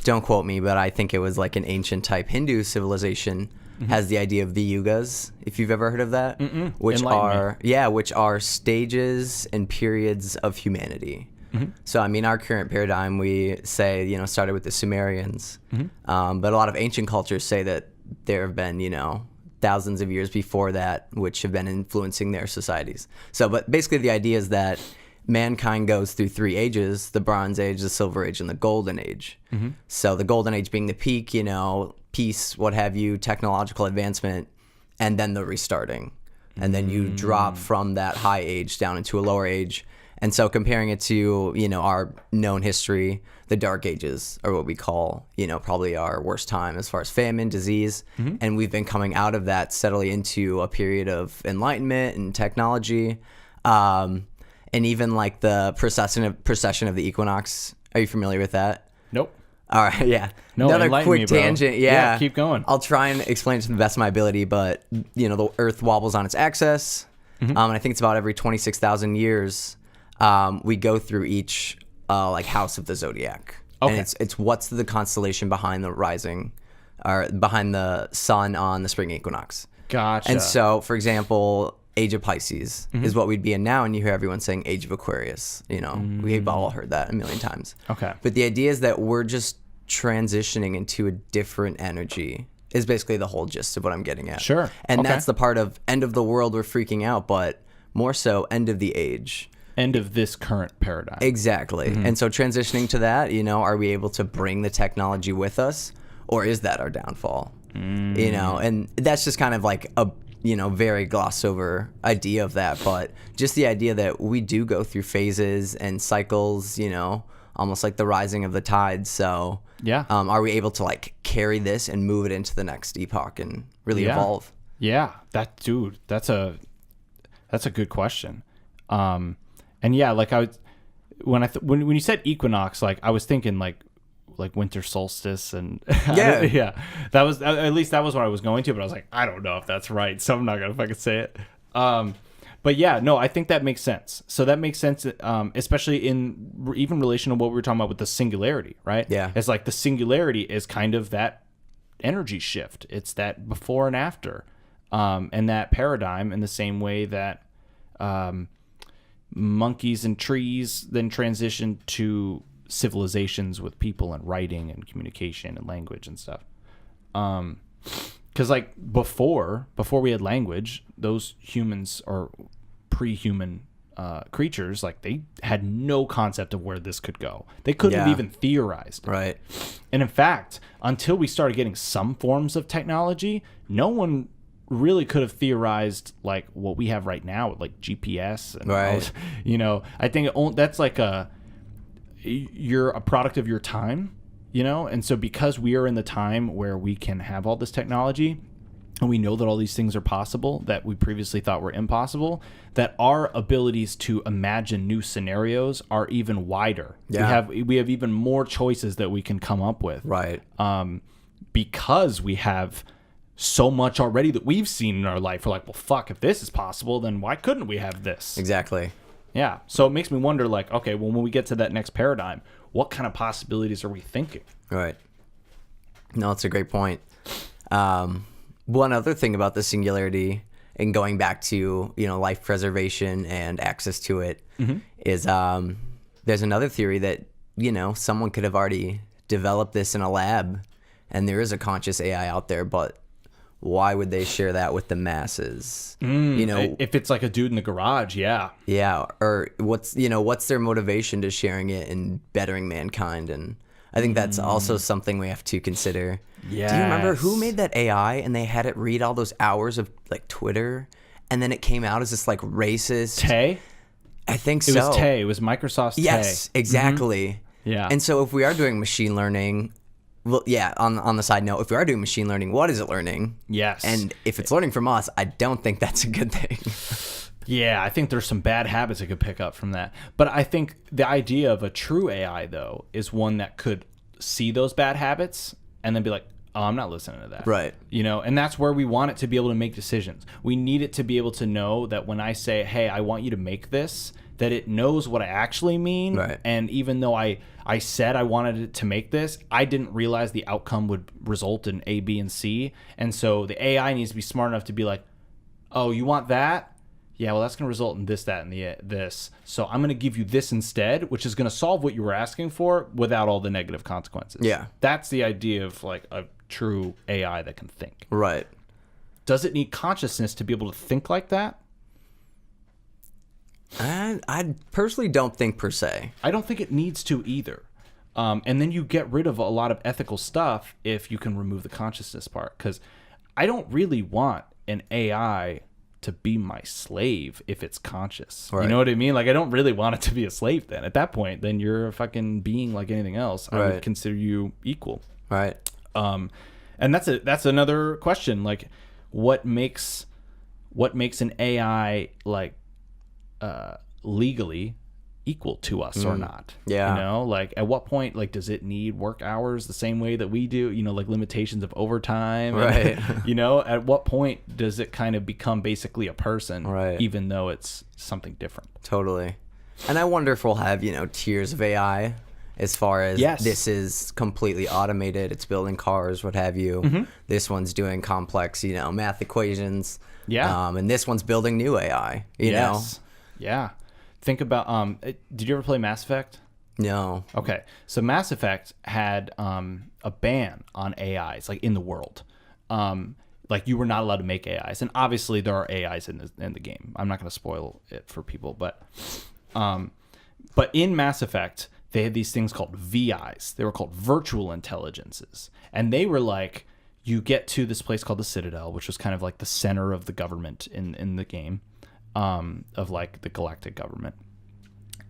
Don't quote me, but I think it was like an ancient type Hindu civilization has the idea of the yugas, if you've ever heard of that, which are stages and periods of humanity. So, I mean, our current paradigm, we say, started with the Sumerians, but a lot of ancient cultures say that there have been, thousands of years before that, which have been influencing their societies. So, but basically the idea is that mankind goes through 3 ages: the Bronze Age, the Silver Age, and the Golden Age. So the Golden Age being the peak, peace, what have you, technological advancement, and then the restarting. And then you drop from that high age down into a lower age. And so comparing it to, our known history, the Dark Ages are what we call, probably our worst time as far as famine, disease. And we've been coming out of that steadily into a period of enlightenment and technology. And even like the precession of the equinox. Are you familiar with that? Nope. All right, yeah. No, another quick tangent. Yeah, keep going. I'll try and explain it to the best of my ability, but the Earth wobbles on its axis, and I think it's about every 26,000 years we go through each like house of the zodiac. Okay. And it's what's the constellation behind the rising, or behind the sun on the spring equinox. Gotcha. And so, for example, Age of Pisces is what we'd be in now, and you hear everyone saying Age of Aquarius. We've all heard that a million times. Okay. But the idea is that we're just transitioning into a different energy is basically the whole gist of what I'm getting at. Sure. And that's the part of end of the world we're freaking out, but more so end of the age. End of this current paradigm. Exactly. And so transitioning to that, are we able to bring the technology with us, or is that our downfall? And that's just kind of like a very glossed over idea of that, but just the idea that we do go through phases and cycles, almost like the rising of the tides. So are we able to like carry this and move it into the next epoch and really evolve? Yeah, that's a good question. And yeah, like when you said equinox, like I was thinking like winter solstice and that was, at least that was what I was going to, but I was like, I don't know if that's right, so I'm not gonna fucking say it. But yeah, no, I think that makes sense. So that makes sense, especially in even relation to what we were talking about with the singularity, right? Yeah. It's like the singularity is kind of that energy shift. It's that before and after, and that paradigm in the same way that monkeys and trees then transition to civilizations with people and writing and communication and language and stuff. Because like before we had language, those humans or pre-human creatures, like they had no concept of where this could go. They couldn't have even theorized. Right. And in fact, until we started getting some forms of technology, no one really could have theorized like what we have right now with like GPS and right. You know, I think that's like you're a product of your time, you know? And so because we are in the time where we can have all this technology and we know that all these things are possible that we previously thought were impossible, that our abilities to imagine new scenarios are even wider. Yeah. We have even more choices that we can come up with. Right. Because we have so much already that we've seen in our life. We're like, well, fuck, if this is possible, then why couldn't we have this? Exactly. Yeah. So it makes me wonder, like, okay, well, when we get to that next paradigm, what kind of possibilities are we thinking? Right. No, it's a great point. One other thing about the singularity and going back to, you know, life preservation and access to it is there's another theory that, you know, someone could have already developed this in a lab and there is a conscious AI out there, but why would they share that with the masses? You know, if it's like a dude in the garage, yeah. Yeah. Or what's their motivation to sharing it and bettering mankind? And I think that's also something we have to consider. Yes. Do you remember who made that AI and they had it read all those hours of like Twitter and then it came out as this like racist? Tay? I think so. It was Tay. It was Microsoft's Tay. Yes, exactly. Yeah. And so if we are doing machine learning, well, yeah, on the side note, if we are doing machine learning, what is it learning? Yes. And if it's learning from us, I don't think that's a good thing. Yeah, I think there's some bad habits it could pick up from that. But I think the idea of a true AI, though, is one that could see those bad habits and then be like, oh, I'm not listening to that. Right. You know, and that's where we want it to be able to make decisions. We need it to be able to know that when I say, hey, I want you to make this, that it knows what I actually mean. Right. And even though I said I wanted it to make this, I didn't realize the outcome would result in A, B, and C. And so the AI needs to be smart enough to be like, oh, you want that? Yeah, well, that's going to result in this, that, and this. So I'm going to give you this instead, which is going to solve what you were asking for without all the negative consequences. Yeah. That's the idea of like a true AI that can think. Right. Does it need consciousness to be able to think like that? I personally don't think per se. I don't think it needs to either. And then you get rid of a lot of ethical stuff if you can remove the consciousness part. Because I don't really want an AI to be my slave if it's conscious. Right. You know what I mean? Like, I don't really want it to be a slave then. At that point, then you're a fucking being like anything else. I would consider you equal. Right. And that's another question. Like, what makes an AI like legally equal to us or not? Yeah. You know, like at what point, like, does it need work hours the same way that we do? You know, like limitations of overtime. Right. And, you know, at what point does it kind of become basically a person, right, even though it's something different? Totally. And I wonder if we'll have, you know, tiers of AI as far as this is completely automated. It's building cars, what have you. This one's doing complex, you know, math equations. Yeah. And this one's building new AI, you know? Yeah. Think about, did you ever play Mass Effect? No. Okay. So Mass Effect had a ban on AIs, like in the world. Like you were not allowed to make AIs. And obviously there are AIs in the game. I'm not going to spoil it for people, but in Mass Effect, they had these things called VIs. They were called virtual intelligences. And they were like, you get to this place called the Citadel, which was kind of like the center of the government in the game, of like the galactic government.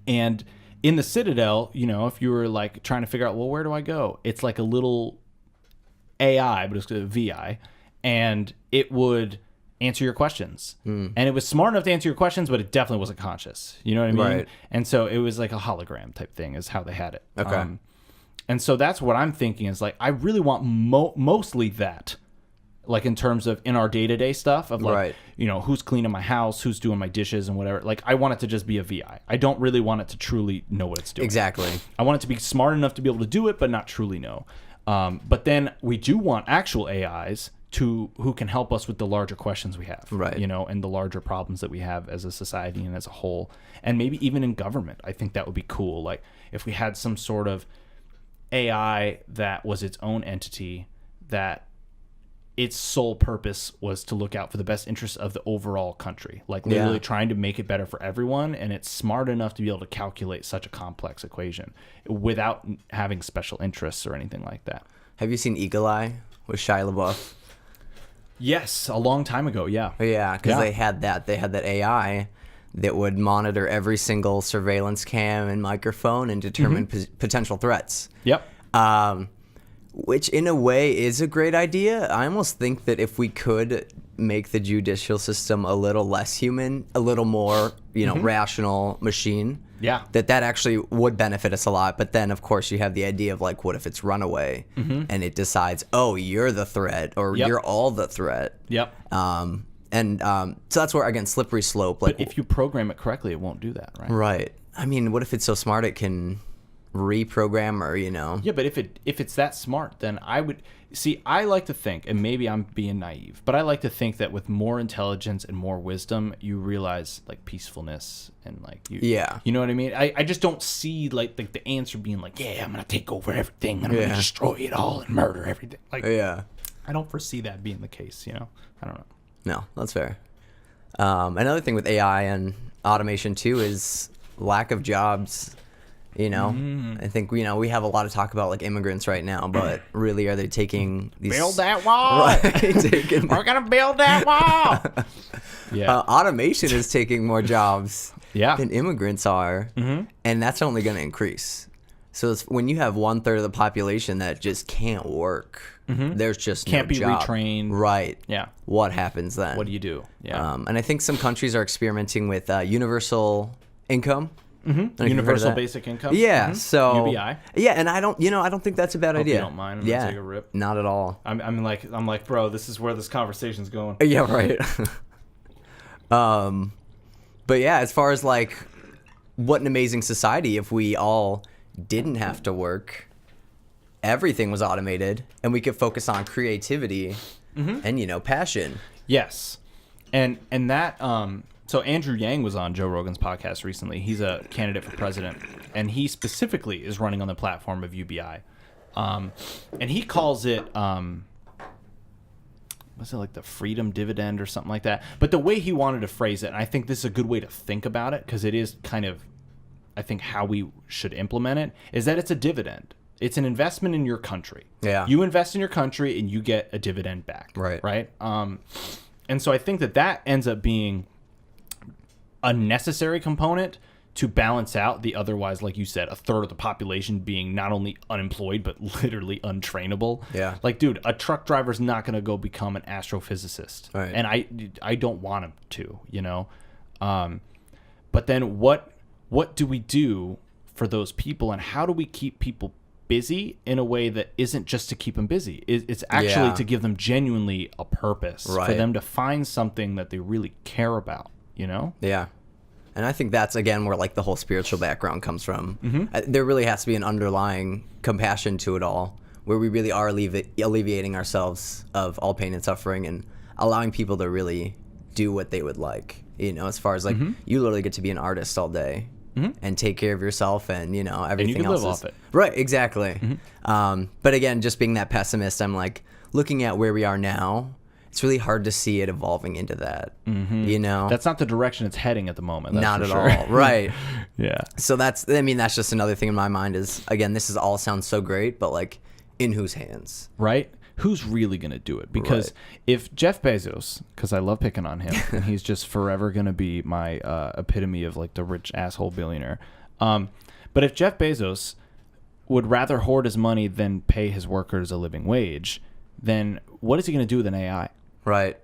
And in the Citadel, you know, if you were like trying to figure out, well, where do I go? It's like a little AI, but it's a VI, and it would answer your questions. And it was smart enough to answer your questions, but it definitely wasn't conscious. You know what I mean? Right. And so it was like a hologram type thing is how they had it. Okay. And so that's what I'm thinking is like, I really want mostly that. like in terms of in our day-to-day stuff of like, Right. you know, who's cleaning my house, who's doing my dishes and whatever. Like I want it to just be a VI. I don't really want it to truly know what it's doing. Exactly. I want it to be smart enough to be able to do it, but not truly know. But then we do want actual AIs who can help us with the larger questions we have, right? You know, and the larger problems that we have as a society and as a whole, and maybe even in government. I think that would be cool. Like if we had some sort of AI that was its own entity, that its sole purpose was to look out for the best interests of the overall country, like literally trying to make it better for everyone, and it's smart enough to be able to calculate such a complex equation without having special interests or anything like that. Have you seen Eagle Eye with Shia LaBeouf? Yes, a long time ago, yeah. Yeah, because they had that AI that would monitor every single surveillance cam and microphone and determine potential threats. Yep. Which in a way is a great idea. I almost think that if we could make the judicial system a little less human, a little more, you know, rational machine, that actually would benefit us a lot. But then, of course, you have the idea of like, what if it's runaway and it decides, oh, you're the threat or you're all the threat. Yep. So that's where, again, slippery slope. Like, but if you program it correctly, it won't do that, right? Right. I mean, what if it's so smart it can reprogram, or you know? Yeah, but if it's that smart, then I would see. I like to think, and maybe I'm being naive, but I like to think that with more intelligence and more wisdom, you realize like peacefulness and like you know what I mean. I just don't see like the answer being like, yeah, I'm gonna take over everything and I'm gonna destroy it all and murder everything. Like, I don't foresee that being the case. You know, I don't know. No, that's fair. Another thing with AI and automation too is lack of jobs. You know, I think, you know, we have a lot of talk about like immigrants right now, but really are they taking these... Build that wall! Right, We're going to build that wall! Automation is taking more jobs than immigrants are, and that's only going to increase. So when you have 1/3 of the population that just can't work, there's just can't no be job. Retrained. Right. Yeah. What happens then? What do you do? Yeah. And I think some countries are experimenting with universal income. Universal basic income. Yeah, so UBI. Yeah, and I don't think that's a bad idea. You don't mind? I'm gonna take a rip. Not at all. I'm like, bro, this is where this conversation's going. Yeah, right. But yeah, as far as like, what an amazing society if we all didn't have to work, everything was automated, and we could focus on creativity and, you know, passion. Yes, and that So Andrew Yang was on Joe Rogan's podcast recently. He's a candidate for president, and he specifically is running on the platform of UBI. And he calls it, what's it, like the freedom dividend or something like that? But the way he wanted to phrase it, and I think this is a good way to think about it, because it is kind of, I think, how we should implement it, is that it's a dividend. It's an investment in your country. Yeah. You invest in your country, and you get a dividend back. Right. Right? And so I think that ends up being a necessary component to balance out the otherwise, like you said, 1/3 of the population being not only unemployed but literally untrainable. Yeah. Like, dude, a truck driver's not going to go become an astrophysicist. Right. And I don't want him to, you know. But then what do we do for those people, and how do we keep people busy in a way that isn't just to keep them busy? It's actually to give them genuinely a purpose, for them to find something that they really care about. You know? Yeah. And I think that's, again, where like the whole spiritual background comes from. There really has to be an underlying compassion to it all, where we really are alleviating ourselves of all pain and suffering and allowing people to really do what they would like. You know, as far as like, you literally get to be an artist all day and take care of yourself, and, you know, everything and you can else live is... off it. Right, exactly. But again, just being that pessimist, I'm like, looking at where we are now, it's really hard to see it evolving into that. You know, that's not the direction it's heading at the moment. That's not at sure. all. Right. Yeah. So that's just another thing in my mind is, again, this is all sounds so great, but like, in whose hands? Right. Who's really going to do it? Because if Jeff Bezos, because I love picking on him, and he's just forever going to be my epitome of like the rich asshole billionaire. But if Jeff Bezos would rather hoard his money than pay his workers a living wage, then what is he going to do with an AI? Right.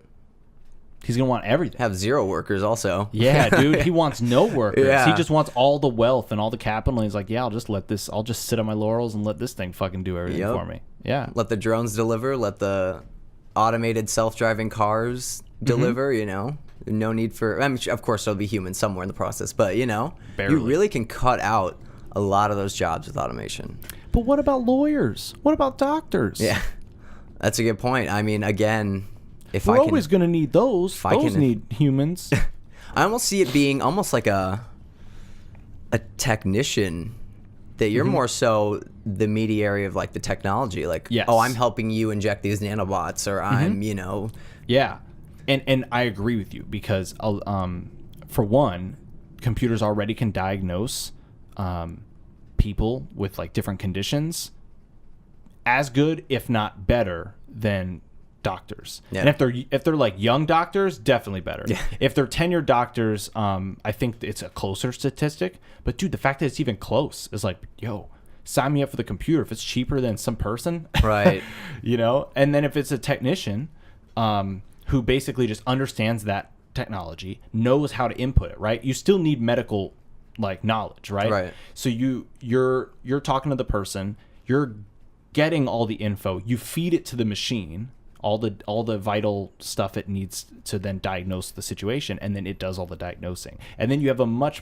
He's going to want everything. Have zero workers also. Yeah, dude. He wants no workers. Yeah. He just wants all the wealth and all the capital. And he's like, yeah, I'll just sit on my laurels and let this thing fucking do everything for me. Yeah. Let the drones deliver. Let the automated self-driving cars deliver, you know? No need for, I mean, of course there'll be humans somewhere in the process, but you know, Barely. you really can cut out a lot of those jobs with automation. But what about lawyers? What about doctors? Yeah, that's a good point. I mean, again, if We're I can, always going to need those. I Those can- need humans. I almost see it being almost like a technician, that you're more so the mediary of like the technology, like, Yes. oh, I'm helping you inject these nanobots, or I'm, you know, Yeah, and I agree with you because for one, computers already can diagnose people with like different conditions as good, if not better, than doctors. Yeah. And if they're like young doctors, definitely better. Yeah. If they're tenured doctors, I think it's a closer statistic. But dude, the fact that it's even close is like, yo, sign me up for the computer if it's cheaper than some person. Right. You know? And then if it's a technician who basically just understands that technology, knows how to input it, right? You still need medical like knowledge, right? Right. So you're talking to the person, you're getting all the info, you feed it to the machine, all the vital stuff it needs to then diagnose the situation, and then it does all the diagnosing. And then you have a much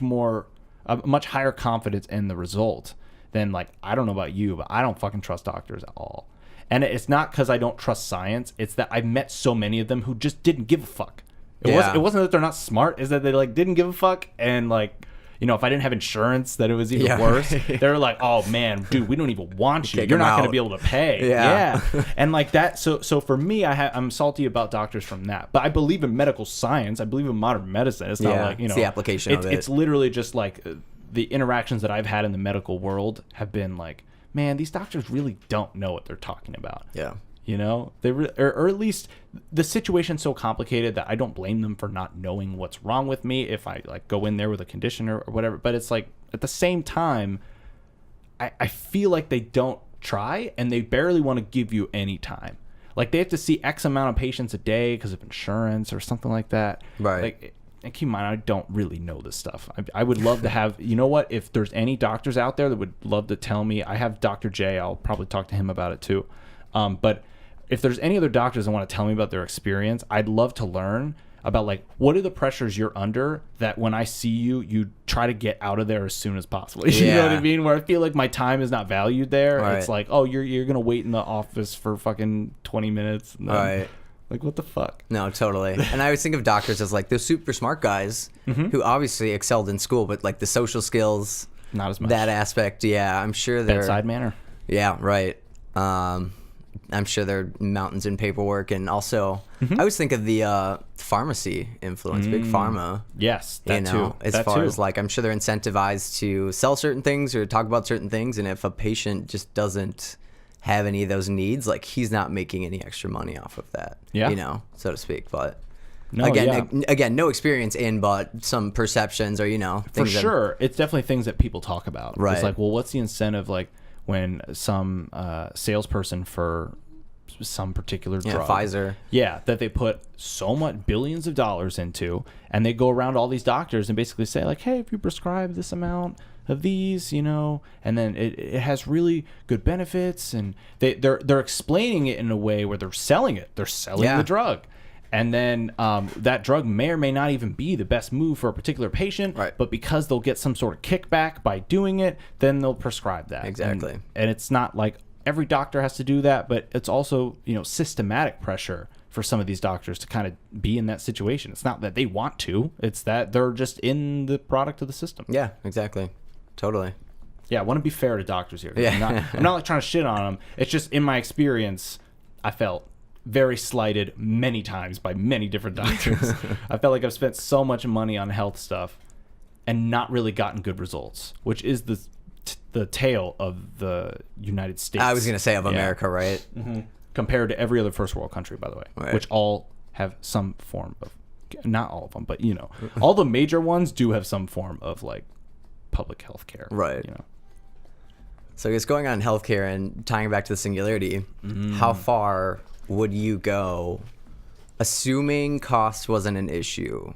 higher confidence in the result than, like, I don't know about you, but I don't fucking trust doctors at all. And it's not because I don't trust science, it's that I've met so many of them who just didn't give a fuck. It wasn't that they're not smart, is that they like didn't give a fuck, and like, you know, if I didn't have insurance, that it was even worse. They're like, oh man, dude, we don't even want you. Kick You're 'em not going out. to be able to pay. Yeah. And like that. So for me, I'm salty about doctors from that. But I believe in medical science. I believe in modern medicine. It's not like, you know, it's the application of it. It's literally just like the interactions that I've had in the medical world have been like, man, these doctors really don't know what they're talking about. Yeah. You know, or at least the situation's so complicated that I don't blame them for not knowing what's wrong with me if I like go in there with a condition or whatever. But it's like at the same time, I feel like they don't try, and they barely want to give you any time. Like they have to see X amount of patients a day because of insurance or something like that. Right. Like, and keep in mind, I don't really know this stuff. I would love to have, you know what, if there's any doctors out there that would love to tell me, I have Dr. J, I'll probably talk to him about it too. But if there's any other doctors that want to tell me about their experience, I'd love to learn about like, what are the pressures you're under that when I see you, you try to get out of there as soon as possible. You know what I mean? Where I feel like my time is not valued there. Right. It's like, oh, you're going to wait in the office for fucking 20 minutes. And then, Right. Like, what the fuck? No, totally. And I always think of doctors as like those super smart guys who obviously excelled in school, but like the social skills, Not as much. that aspect, I'm sure they're Bedside manner. Yeah, right. I'm sure there are mountains in paperwork, and also I always think of the pharmacy influence, big pharma. Yes, that You know, too. as That far too. as like, I'm sure they're incentivized to sell certain things or talk about certain things, and if a patient just doesn't have any of those needs, like he's not making any extra money off of that. Yeah. You know, so to speak. But No, again, no experience in, but some perceptions or For things that- sure. It's definitely things that people talk about. Right. It's like, well, what's the incentive like when some salesperson for some particular drug, Pfizer. that they put so much billions of dollars into, and they go around to all these doctors and basically say like, hey, if you prescribe this amount of these, you know, and then it has really good benefits, and they're explaining it in a way where they're selling it. They're selling the drug. And then that drug may or may not even be the best move for a particular patient, Right. but because they'll get some sort of kickback by doing it, then they'll prescribe that. Exactly. And it's not like every doctor has to do that, but it's also, you know, systematic pressure for some of these doctors to kind of be in that situation. It's not that they want to, it's that they're just in the product of the system. Yeah, exactly. Totally. Yeah, I want to be fair to doctors here. Yeah. I'm not like trying to shit on them. It's just in my experience, I felt very slighted many times by many different doctors. I felt like I've spent so much money on health stuff and not really gotten good results, which is the tale of the United States. I was going to say of America, right? Compared to every other first world country, by the way, Right. which all have some form of, not all of them, but you know, all the major ones do have some form of like public health care. Right. You know. So it's going on in healthcare and tying back to the Singularity. How far would you go, assuming cost wasn't an issue?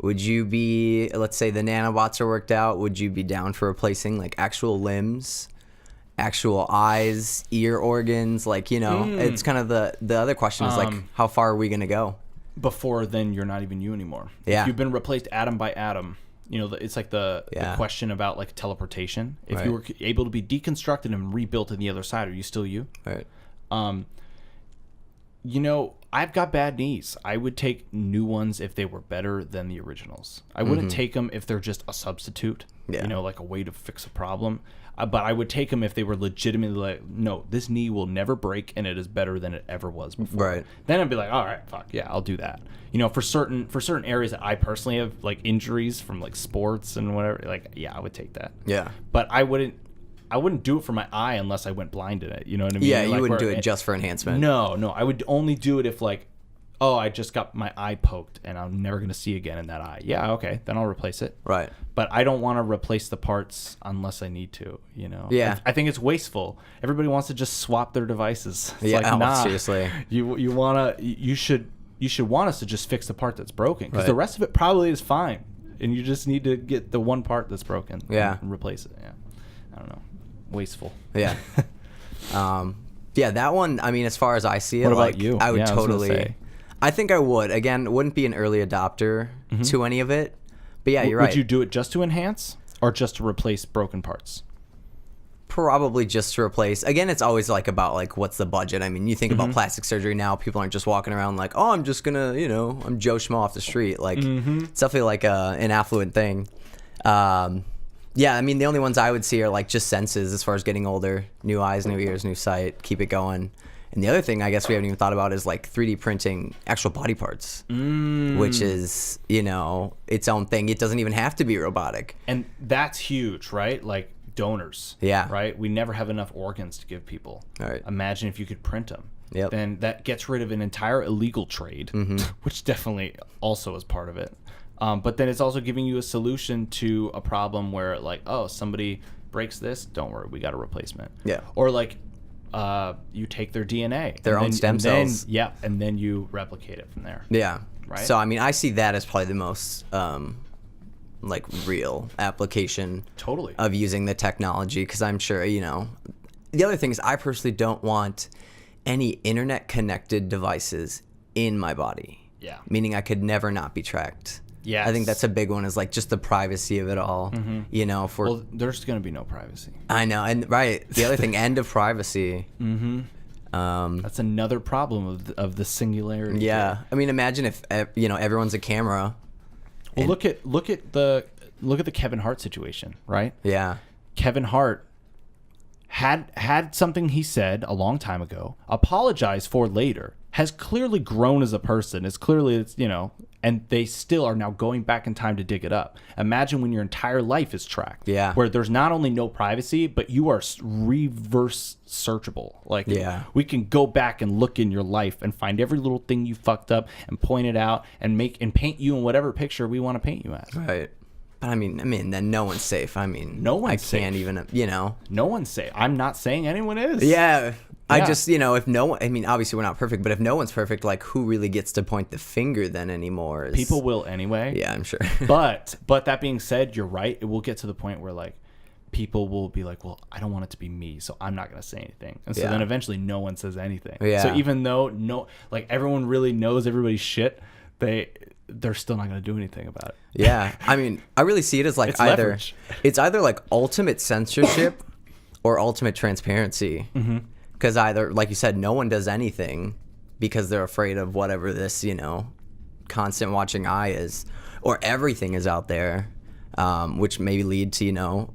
Would you be, let's say the nanobots are worked out, would you be down for replacing like actual limbs actual eyes, ear organs, like, you know, it's kind of the other question is like, how far are we going to go? Before then, you're not even you anymore. Yeah. If you've been replaced atom by atom, you know, it's like the question about like teleportation. If you were able to be deconstructed and rebuilt on the other side, are you still you? Right. You know, I've got bad knees. I would take new ones if they were better than the originals. I wouldn't take them if they're just a substitute, you know, like a way to fix a problem. But I would take them if they were legitimately like, no, this knee will never break and it is better than it ever was before. Right. Then I'd be like, all right, fuck yeah, I'll do that. You know, for certain areas that I personally have like injuries from like sports and whatever, like, yeah, I would take that. Yeah. But I wouldn't do it for my eye unless I went blind in it. You know what I mean? Yeah, like, you wouldn't do it just for enhancement. No. I would only do it if like, oh, I just got my eye poked and I'm never going to see again in that eye. Yeah, okay, then I'll replace it. Right. But I don't want to replace the parts unless I need to, you know? Yeah. I think it's wasteful. Everybody wants to just swap their devices. It's like, nah, seriously. You should want us to just fix the part that's broken because the rest of it probably is fine. And you just need to get the one part that's broken and replace it. Yeah. I don't know. Wasteful. Yeah. Yeah, that one, I mean, as far as I see it, what like, about you? I would I totally... I think I would. Again, wouldn't be an early adopter to any of it. But yeah, you're right. Would you do it just to enhance or just to replace broken parts? Probably just to replace. Again, it's always like about like what's the budget. I mean, you think about plastic surgery now, people aren't just walking around like, oh, I'm just gonna, you know, I'm Joe Schmo off the street. Like it's definitely like an affluent thing. Yeah, I mean, the only ones I would see are like just senses as far as getting older, new eyes, new ears, new sight, keep it going. And the other thing I guess we haven't even thought about is like 3D printing actual body parts, which is, you know, its own thing. It doesn't even have to be robotic. And that's huge, right? Like donors. Yeah. Right? We never have enough organs to give people. All right. Imagine if you could print them. Yep. Then that gets rid of an entire illegal trade, which definitely also is part of it. But then it's also giving you a solution to a problem where like, oh, somebody breaks this, don't worry, we got a replacement. Yeah. Or like you take their DNA. Their own stem cells. And then you replicate it from there. Yeah. Right? So, I mean, I see that as probably the most, like, real application Totally. of using the technology, because I'm sure, you know, the other thing is I personally don't want any internet-connected devices in my body. Yeah. Meaning I could never not be tracked. Yes. I think that's a big one, is like just the privacy of it all. You know, for well, there's going to be no privacy. I know, and right. The other thing, end of privacy. That's another problem of the singularity. Yeah, I mean, imagine if you know everyone's a camera. Well, look at the Kevin Hart situation, right? Yeah. Kevin Hart had something he said a long time ago, apologized for later, has clearly grown as a person. It's you know, and they still are now going back in time to dig it up. Imagine when your entire life is tracked. Yeah. Where there's not only no privacy, but you are reverse searchable. Like, we can go back and look in your life and find every little thing you fucked up and point it out and paint you in whatever picture we want to paint you as. Right. But I mean, then no one's safe. I mean, no one's safe. I can't even, you know. No one's safe. I'm not saying anyone is. Yeah. I just, you know, if no one, I mean, obviously we're not perfect, but if no one's perfect, like, who really gets to point the finger then anymore? People will anyway. Yeah, I'm sure. but that being said, you're right. It will get to the point where, like, people will be like, well, I don't want it to be me, so I'm not going to say anything. And so then eventually no one says anything. Yeah. So even though, like, everyone really knows everybody's shit, they're still not going to do anything about it. Yeah. I mean, I really see it as, like, it's either, like, ultimate censorship or ultimate transparency. Because either, like you said, no one does anything because they're afraid of whatever this, you know, constant watching eye is, or everything is out there, which may lead to, you know,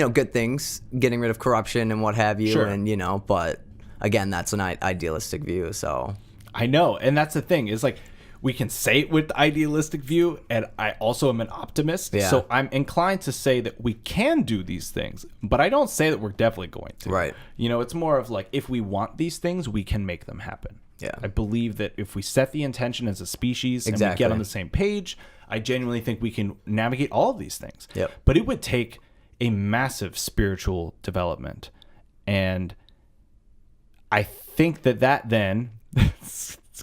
good things, getting rid of corruption and what have you. Sure. And, you know, but again, that's an idealistic view. So I know. And that's the thing is, like, we can say it with the idealistic view, and I also am an optimist. Yeah. So I'm inclined to say that we can do these things, but I don't say that we're definitely going to. Right. You know, it's more of like, if we want these things, we can make them happen. Yeah. I believe that if we set the intention as a species and we get on the same page, I genuinely think we can navigate all of these things. Yep. But it would take a massive spiritual development. And I think that then...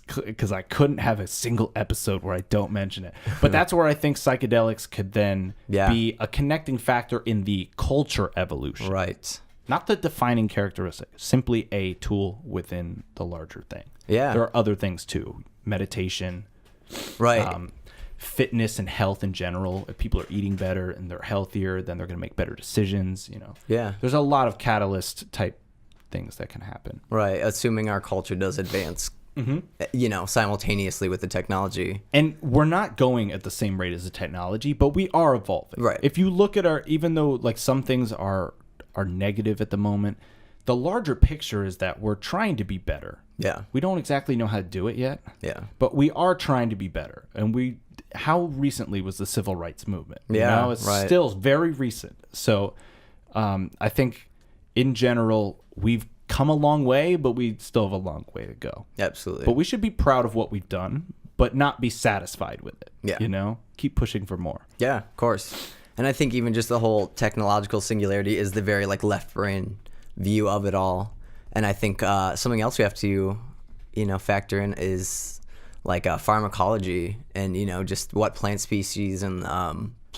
because I couldn't have a single episode where I don't mention it. But that's where I think psychedelics could then be a connecting factor in the culture evolution. Right. not the defining characteristic, simply a tool within the larger thing. Yeah. There are other things too. Meditation, Right. Fitness and health in general. If people are eating better and they're healthier, then they're going to make better decisions, you know. Yeah. There's a lot of catalyst type things that can happen. Right. Assuming our culture does advance, you know, simultaneously with the technology. And we're not going at the same rate as the technology, but we are evolving. Right. If you look at even though like some things are negative at the moment, the larger picture is that we're trying to be better. Yeah. We don't exactly know how to do it yet. Yeah. But we are trying to be better. And how recently was the civil rights movement? Yeah, You know, it's right. still very recent. So I think in general, we've come a long way, but we still have a long way to go. Absolutely. But we should be proud of what we've done, but not be satisfied with it. Yeah. You know, keep pushing for more. Yeah, of course. And I think even just the whole technological singularity is the very like left brain view of it all. And I think something else we have to, you know, factor in is like pharmacology and, you know, just what plant species and,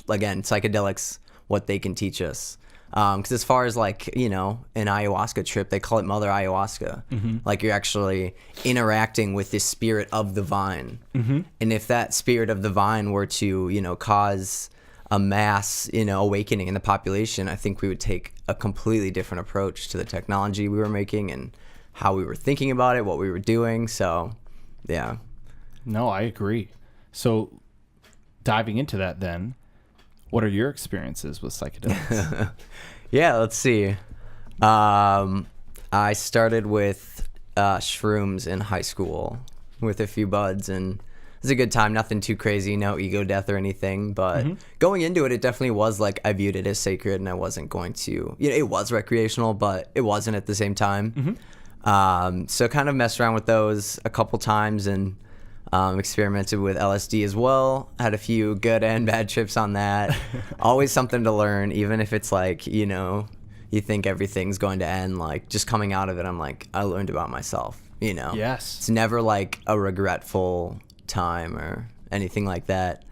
again, psychedelics, what they can teach us. Because as far as like, you know, an ayahuasca trip, they call it Mother Ayahuasca. Like you're actually interacting with this spirit of the vine. And if that spirit of the vine were to, you know, cause a mass, you know, awakening in the population, I think we would take a completely different approach to the technology we were making and how we were thinking about it, what we were doing. So, yeah. No, I agree. So diving into that then, what are your experiences with psychedelics? Yeah, let's see. I started with shrooms in high school with a few buds, and it was a good time. Nothing too crazy, no ego death or anything. But going into it, it definitely was like I viewed it as sacred, and I wasn't going to. You know, it was recreational, but it wasn't at the same time. So kind of messed around with those a couple times and experimented with LSD as well. Had a few good and bad trips on that. Always something to learn, even if it's like, you know, you think everything's going to end. Like just coming out of it, I'm like, I learned about myself, you know? Yes. It's never like a regretful time or anything like that.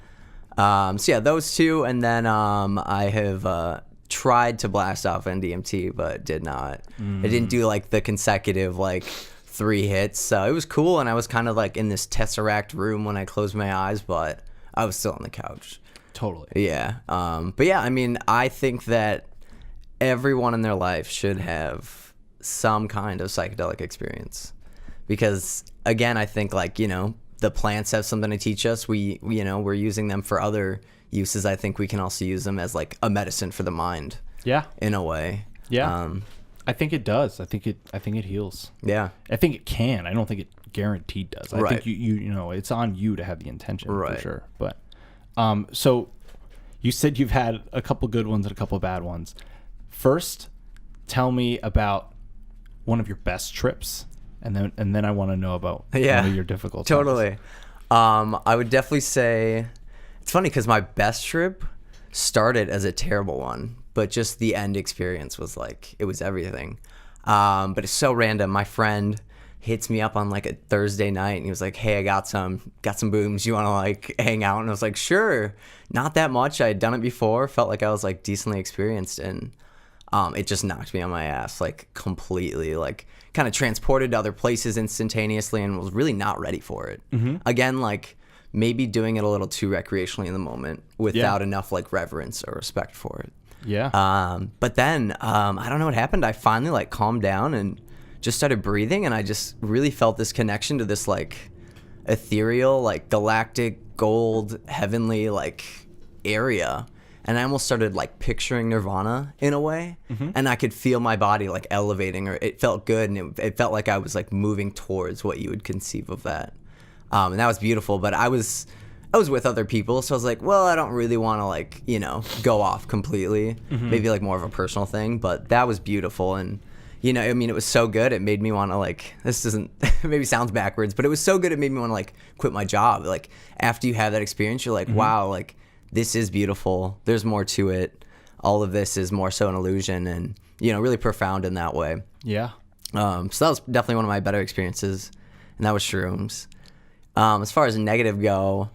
So yeah, those two. And then I have tried to blast off NDMT, but did not. I didn't do like the consecutive like 3 hits. So it was cool, and I was kind of like in this tesseract room when I closed my eyes, but I was still on the couch. Totally. Yeah. But yeah, I mean, I think that everyone in their life should have some kind of psychedelic experience, because again, I think like, you know, the plants have something to teach us. You know, we're using them for other uses. I think we can also use them as like a medicine for the mind. Yeah. In a way. Yeah. I think it does. I think it heals. Yeah. I think it can. I don't think it guaranteed does. I Right. think you know, it's on you to have the intention Right. for sure. But so you said you've had a couple good ones and a couple bad ones. First, tell me about one of your best trips, and then I want to know about one of your difficult times. Totally. I would definitely say it's funny because my best trip started as a terrible one, but just the end experience was like, it was everything. But it's so random. My friend hits me up on like a Thursday night and he was like, hey, I got some booms. You want to like hang out? And I was like, sure. Not that much. I had done it before. Felt like I was like decently experienced, and it just knocked me on my ass like completely, like kind of transported to other places instantaneously, and was really not ready for it. Again, like maybe doing it a little too recreationally in the moment without enough like reverence or respect for it. Yeah. But then I don't know what happened. I finally like calmed down and just started breathing, and I just really felt this connection to this like ethereal, like galactic, gold, heavenly like area. And I almost started like picturing nirvana in a way, and I could feel my body like elevating, or it felt good, and it felt like I was like moving towards what you would conceive of that. And that was beautiful. But I was with other people, so I was like, well, I don't really want to like, you know, go off completely. Maybe like more of a personal thing, but that was beautiful. And you know, I mean, it was so good. It made me want to like, this doesn't maybe sounds backwards, but it was so good. It made me want to like quit my job. Like after you have that experience, you're like, wow, like this is beautiful. There's more to it. All of this is more so an illusion, and you know, really profound in that way. Yeah. So that was definitely one of my better experiences, and that was shrooms. As far as negative go,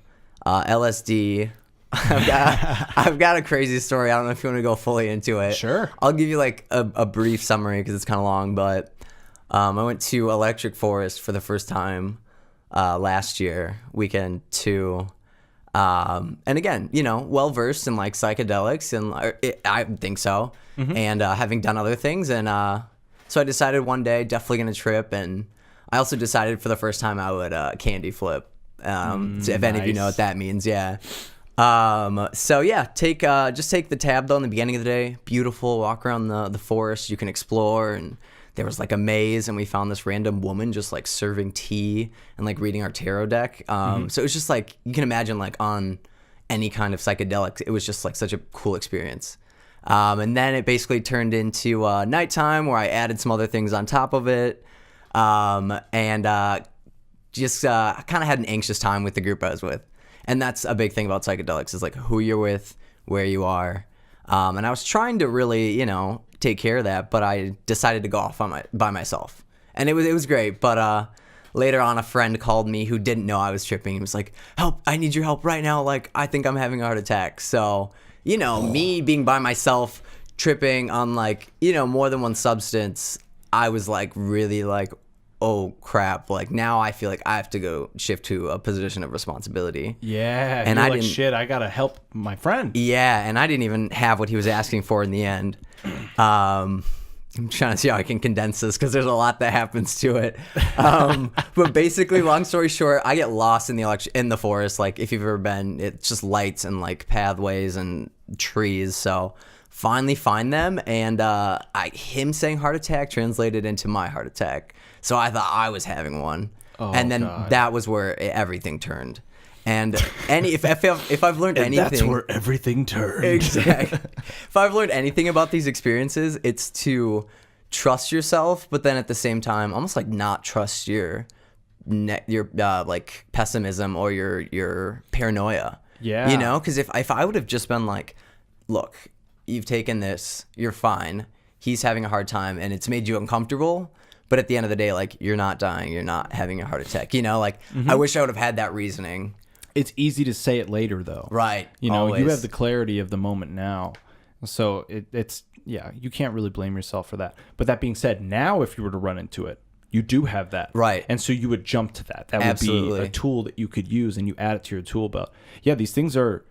LSD, I've got a crazy story. I don't know if you want to go fully into it. Sure. I'll give you like a brief summary because it's kind of long, but I went to Electric Forest for the first time last year, weekend 2. And again, well versed in like psychedelics, and I think so. And having done other things, and so I decided one day definitely gonna trip, and I also decided for the first time I would candy flip. So if any of you know what that means, yeah. So yeah, just take the tab though in the beginning of the day. Beautiful, walk around the forest. You can explore, and there was like a maze, and we found this random woman just like serving tea and like reading our tarot deck. So it was just like, you can imagine like on any kind of psychedelics, it was just like such a cool experience. And then it basically turned into nighttime where I added some other things on top of it. Just kind of had an anxious time with the group I was with. And that's a big thing about psychedelics is like who you're with, where you are. And I was trying to really, take care of that, but I decided to go off by myself. And it was great. But later on, a friend called me who didn't know I was tripping. He was like, "Help, I need your help right now. Like, I think I'm having a heart attack." So, me being by myself, tripping on like, more than one substance, I was like really like, oh crap, like now I feel like I have to go shift to a position of responsibility. Yeah. And I shit, I gotta help my friend. Yeah, and I didn't even have what he was asking for in the end. I'm trying to see how I can condense this because there's a lot that happens to it. But basically, long story short, I get lost in the forest. Like if you've ever been, it's just lights and like pathways and trees. So finally find them, and him saying heart attack translated into my heart attack. So I thought I was having one, and then that was where everything turned. And if I've learned anything, that's where everything turned. Exactly. If I've learned anything about these experiences, it's to trust yourself, but then at the same time, almost like not trust your like pessimism or your paranoia. Yeah. Because if I would have just been like, look, you've taken this, you're fine. He's having a hard time, and it's made you uncomfortable. But at the end of the day, like, you're not dying, you're not having a heart attack. I wish I would have had that reasoning. It's easy to say it later, though. Right. Always. You have the clarity of the moment now. So it's you can't really blame yourself for that. But that being said, now if you were to run into it, you do have that. Right. And so you would jump to that. That Absolutely. would be a tool that you could use, and you add it to your tool belt. Yeah, these things are,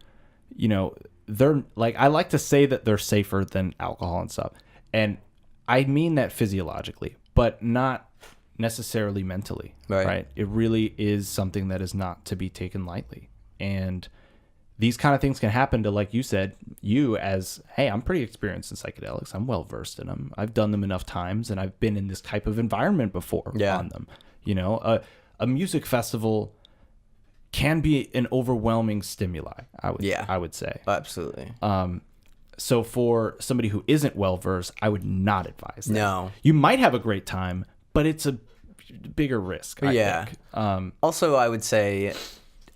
they're like, I like to say that they're safer than alcohol and stuff. And I mean that physiologically, but not necessarily mentally, right? It really is something that is not to be taken lightly. And these kind of things can happen to, like you said, hey, I'm pretty experienced in psychedelics. I'm well versed in them. I've done them enough times, and I've been in this type of environment before on them. A music festival can be an overwhelming stimuli, I would say. Absolutely. So for somebody who isn't well versed, I would not advise that. No. You might have a great time, but it's a bigger risk, I think. Also, I would say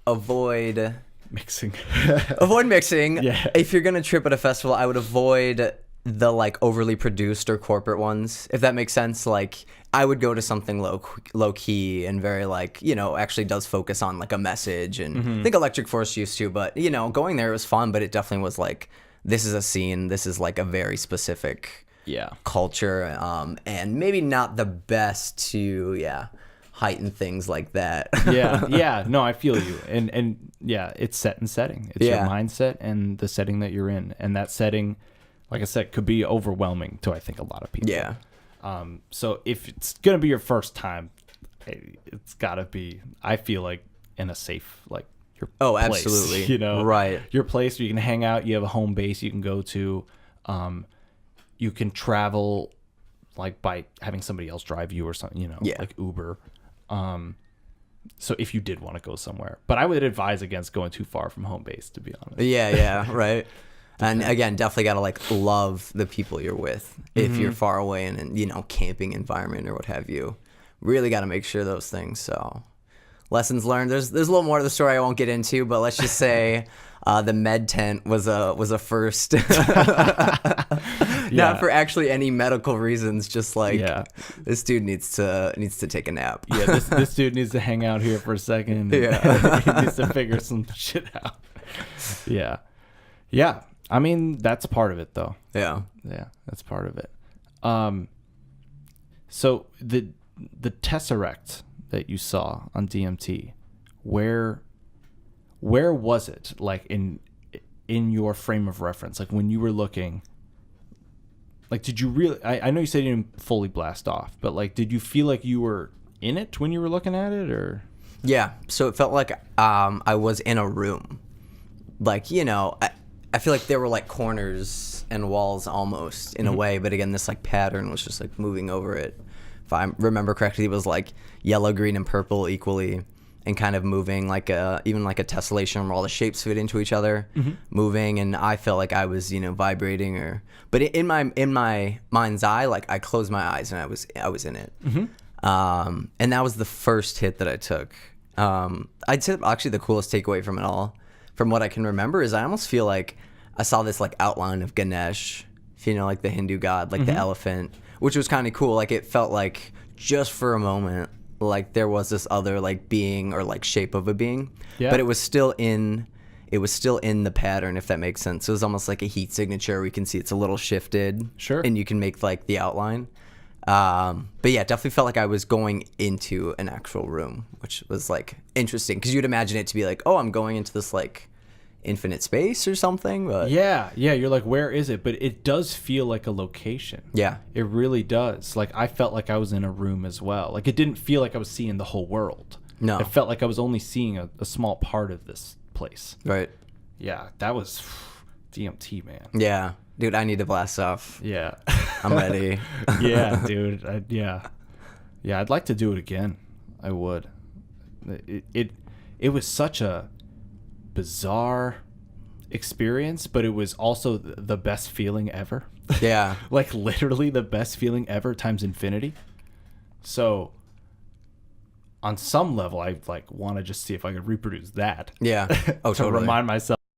avoid mixing. Avoid mixing. Yeah. If you're going to trip at a festival, I would avoid the like overly produced or corporate ones, if that makes sense. Like I would go to something low key and very like, actually does focus on like a message. And I think Electric Forest used to, but going there was fun, but it definitely was like, this is a scene. This is like a very specific culture, and maybe not the best to heighten things like that. No, I feel you, and it's set and setting. It's your mindset and the setting that you're in, and that setting, like I said, could be overwhelming to I think a lot of people. So if it's gonna be your first time, it's gotta be, I feel like, in a safe like. Place, absolutely. Right. Your place where you can hang out, you have a home base you can go to. You can travel like by having somebody else drive you or something, like Uber. So if you did want to go somewhere. But I would advise against going too far from home base, to be honest. Yeah, right. And again, definitely got to like love the people you're with. If you're far away in camping environment or what have you. Really got to make sure those things. So lessons learned. There's a little more to the story I won't get into, but let's just say the med tent was a first. Not for actually any medical reasons, just like this dude needs to take a nap. This dude needs to hang out here for a second. He needs to figure some shit out. Yeah. I mean, that's part of it, though. Yeah. Yeah, that's part of it. So the tesseract that you saw on DMT, where was it? Like in your frame of reference, like when you were looking. Like, did you really? I know you said you didn't fully blast off, but like, did you feel like you were in it when you were looking at it, or? Yeah. So it felt like I was in a room. Like, you know, I feel like there were like corners and walls almost in a way, but again, this like pattern was just like moving over it. If I remember correctly, it was like yellow, green, and purple equally, and kind of moving like even like a tessellation where all the shapes fit into each other, moving, and I felt like I was, you know, vibrating but in my mind's eye, like I closed my eyes and I was in it, and that was the first hit that I took. I'd say actually the coolest takeaway from it all, from what I can remember, is I almost feel like I saw this like outline of Ganesh, if you know, like the Hindu god, like the elephant, which was kind of cool. Like it felt like just for a moment, like there was this other like being or like shape of a being, but it was still in the pattern, if that makes sense. It was almost like a heat signature. We can see it's a little shifted, and you can make like the outline. But yeah, it definitely felt like I was going into an actual room, which was like interesting because you'd imagine it to be like, oh, I'm going into this like infinite space or something. But yeah, you're like, where is it? But it does feel like a location. Yeah, it really does. Like I felt like I was in a room as well. Like it didn't feel like I was seeing the whole world. No, it felt like I was only seeing a small part of this place. Right. Yeah, that was DMT, man. Yeah, dude, I need to blast off. Yeah, I'm ready. Yeah, dude. I'd like to do it again. I would. It was such a bizarre experience, but it was also the best feeling ever. Yeah. Like literally the best feeling ever times infinity. So on some level, I like want to just see if I could reproduce that. Yeah. Oh, to totally. remind myself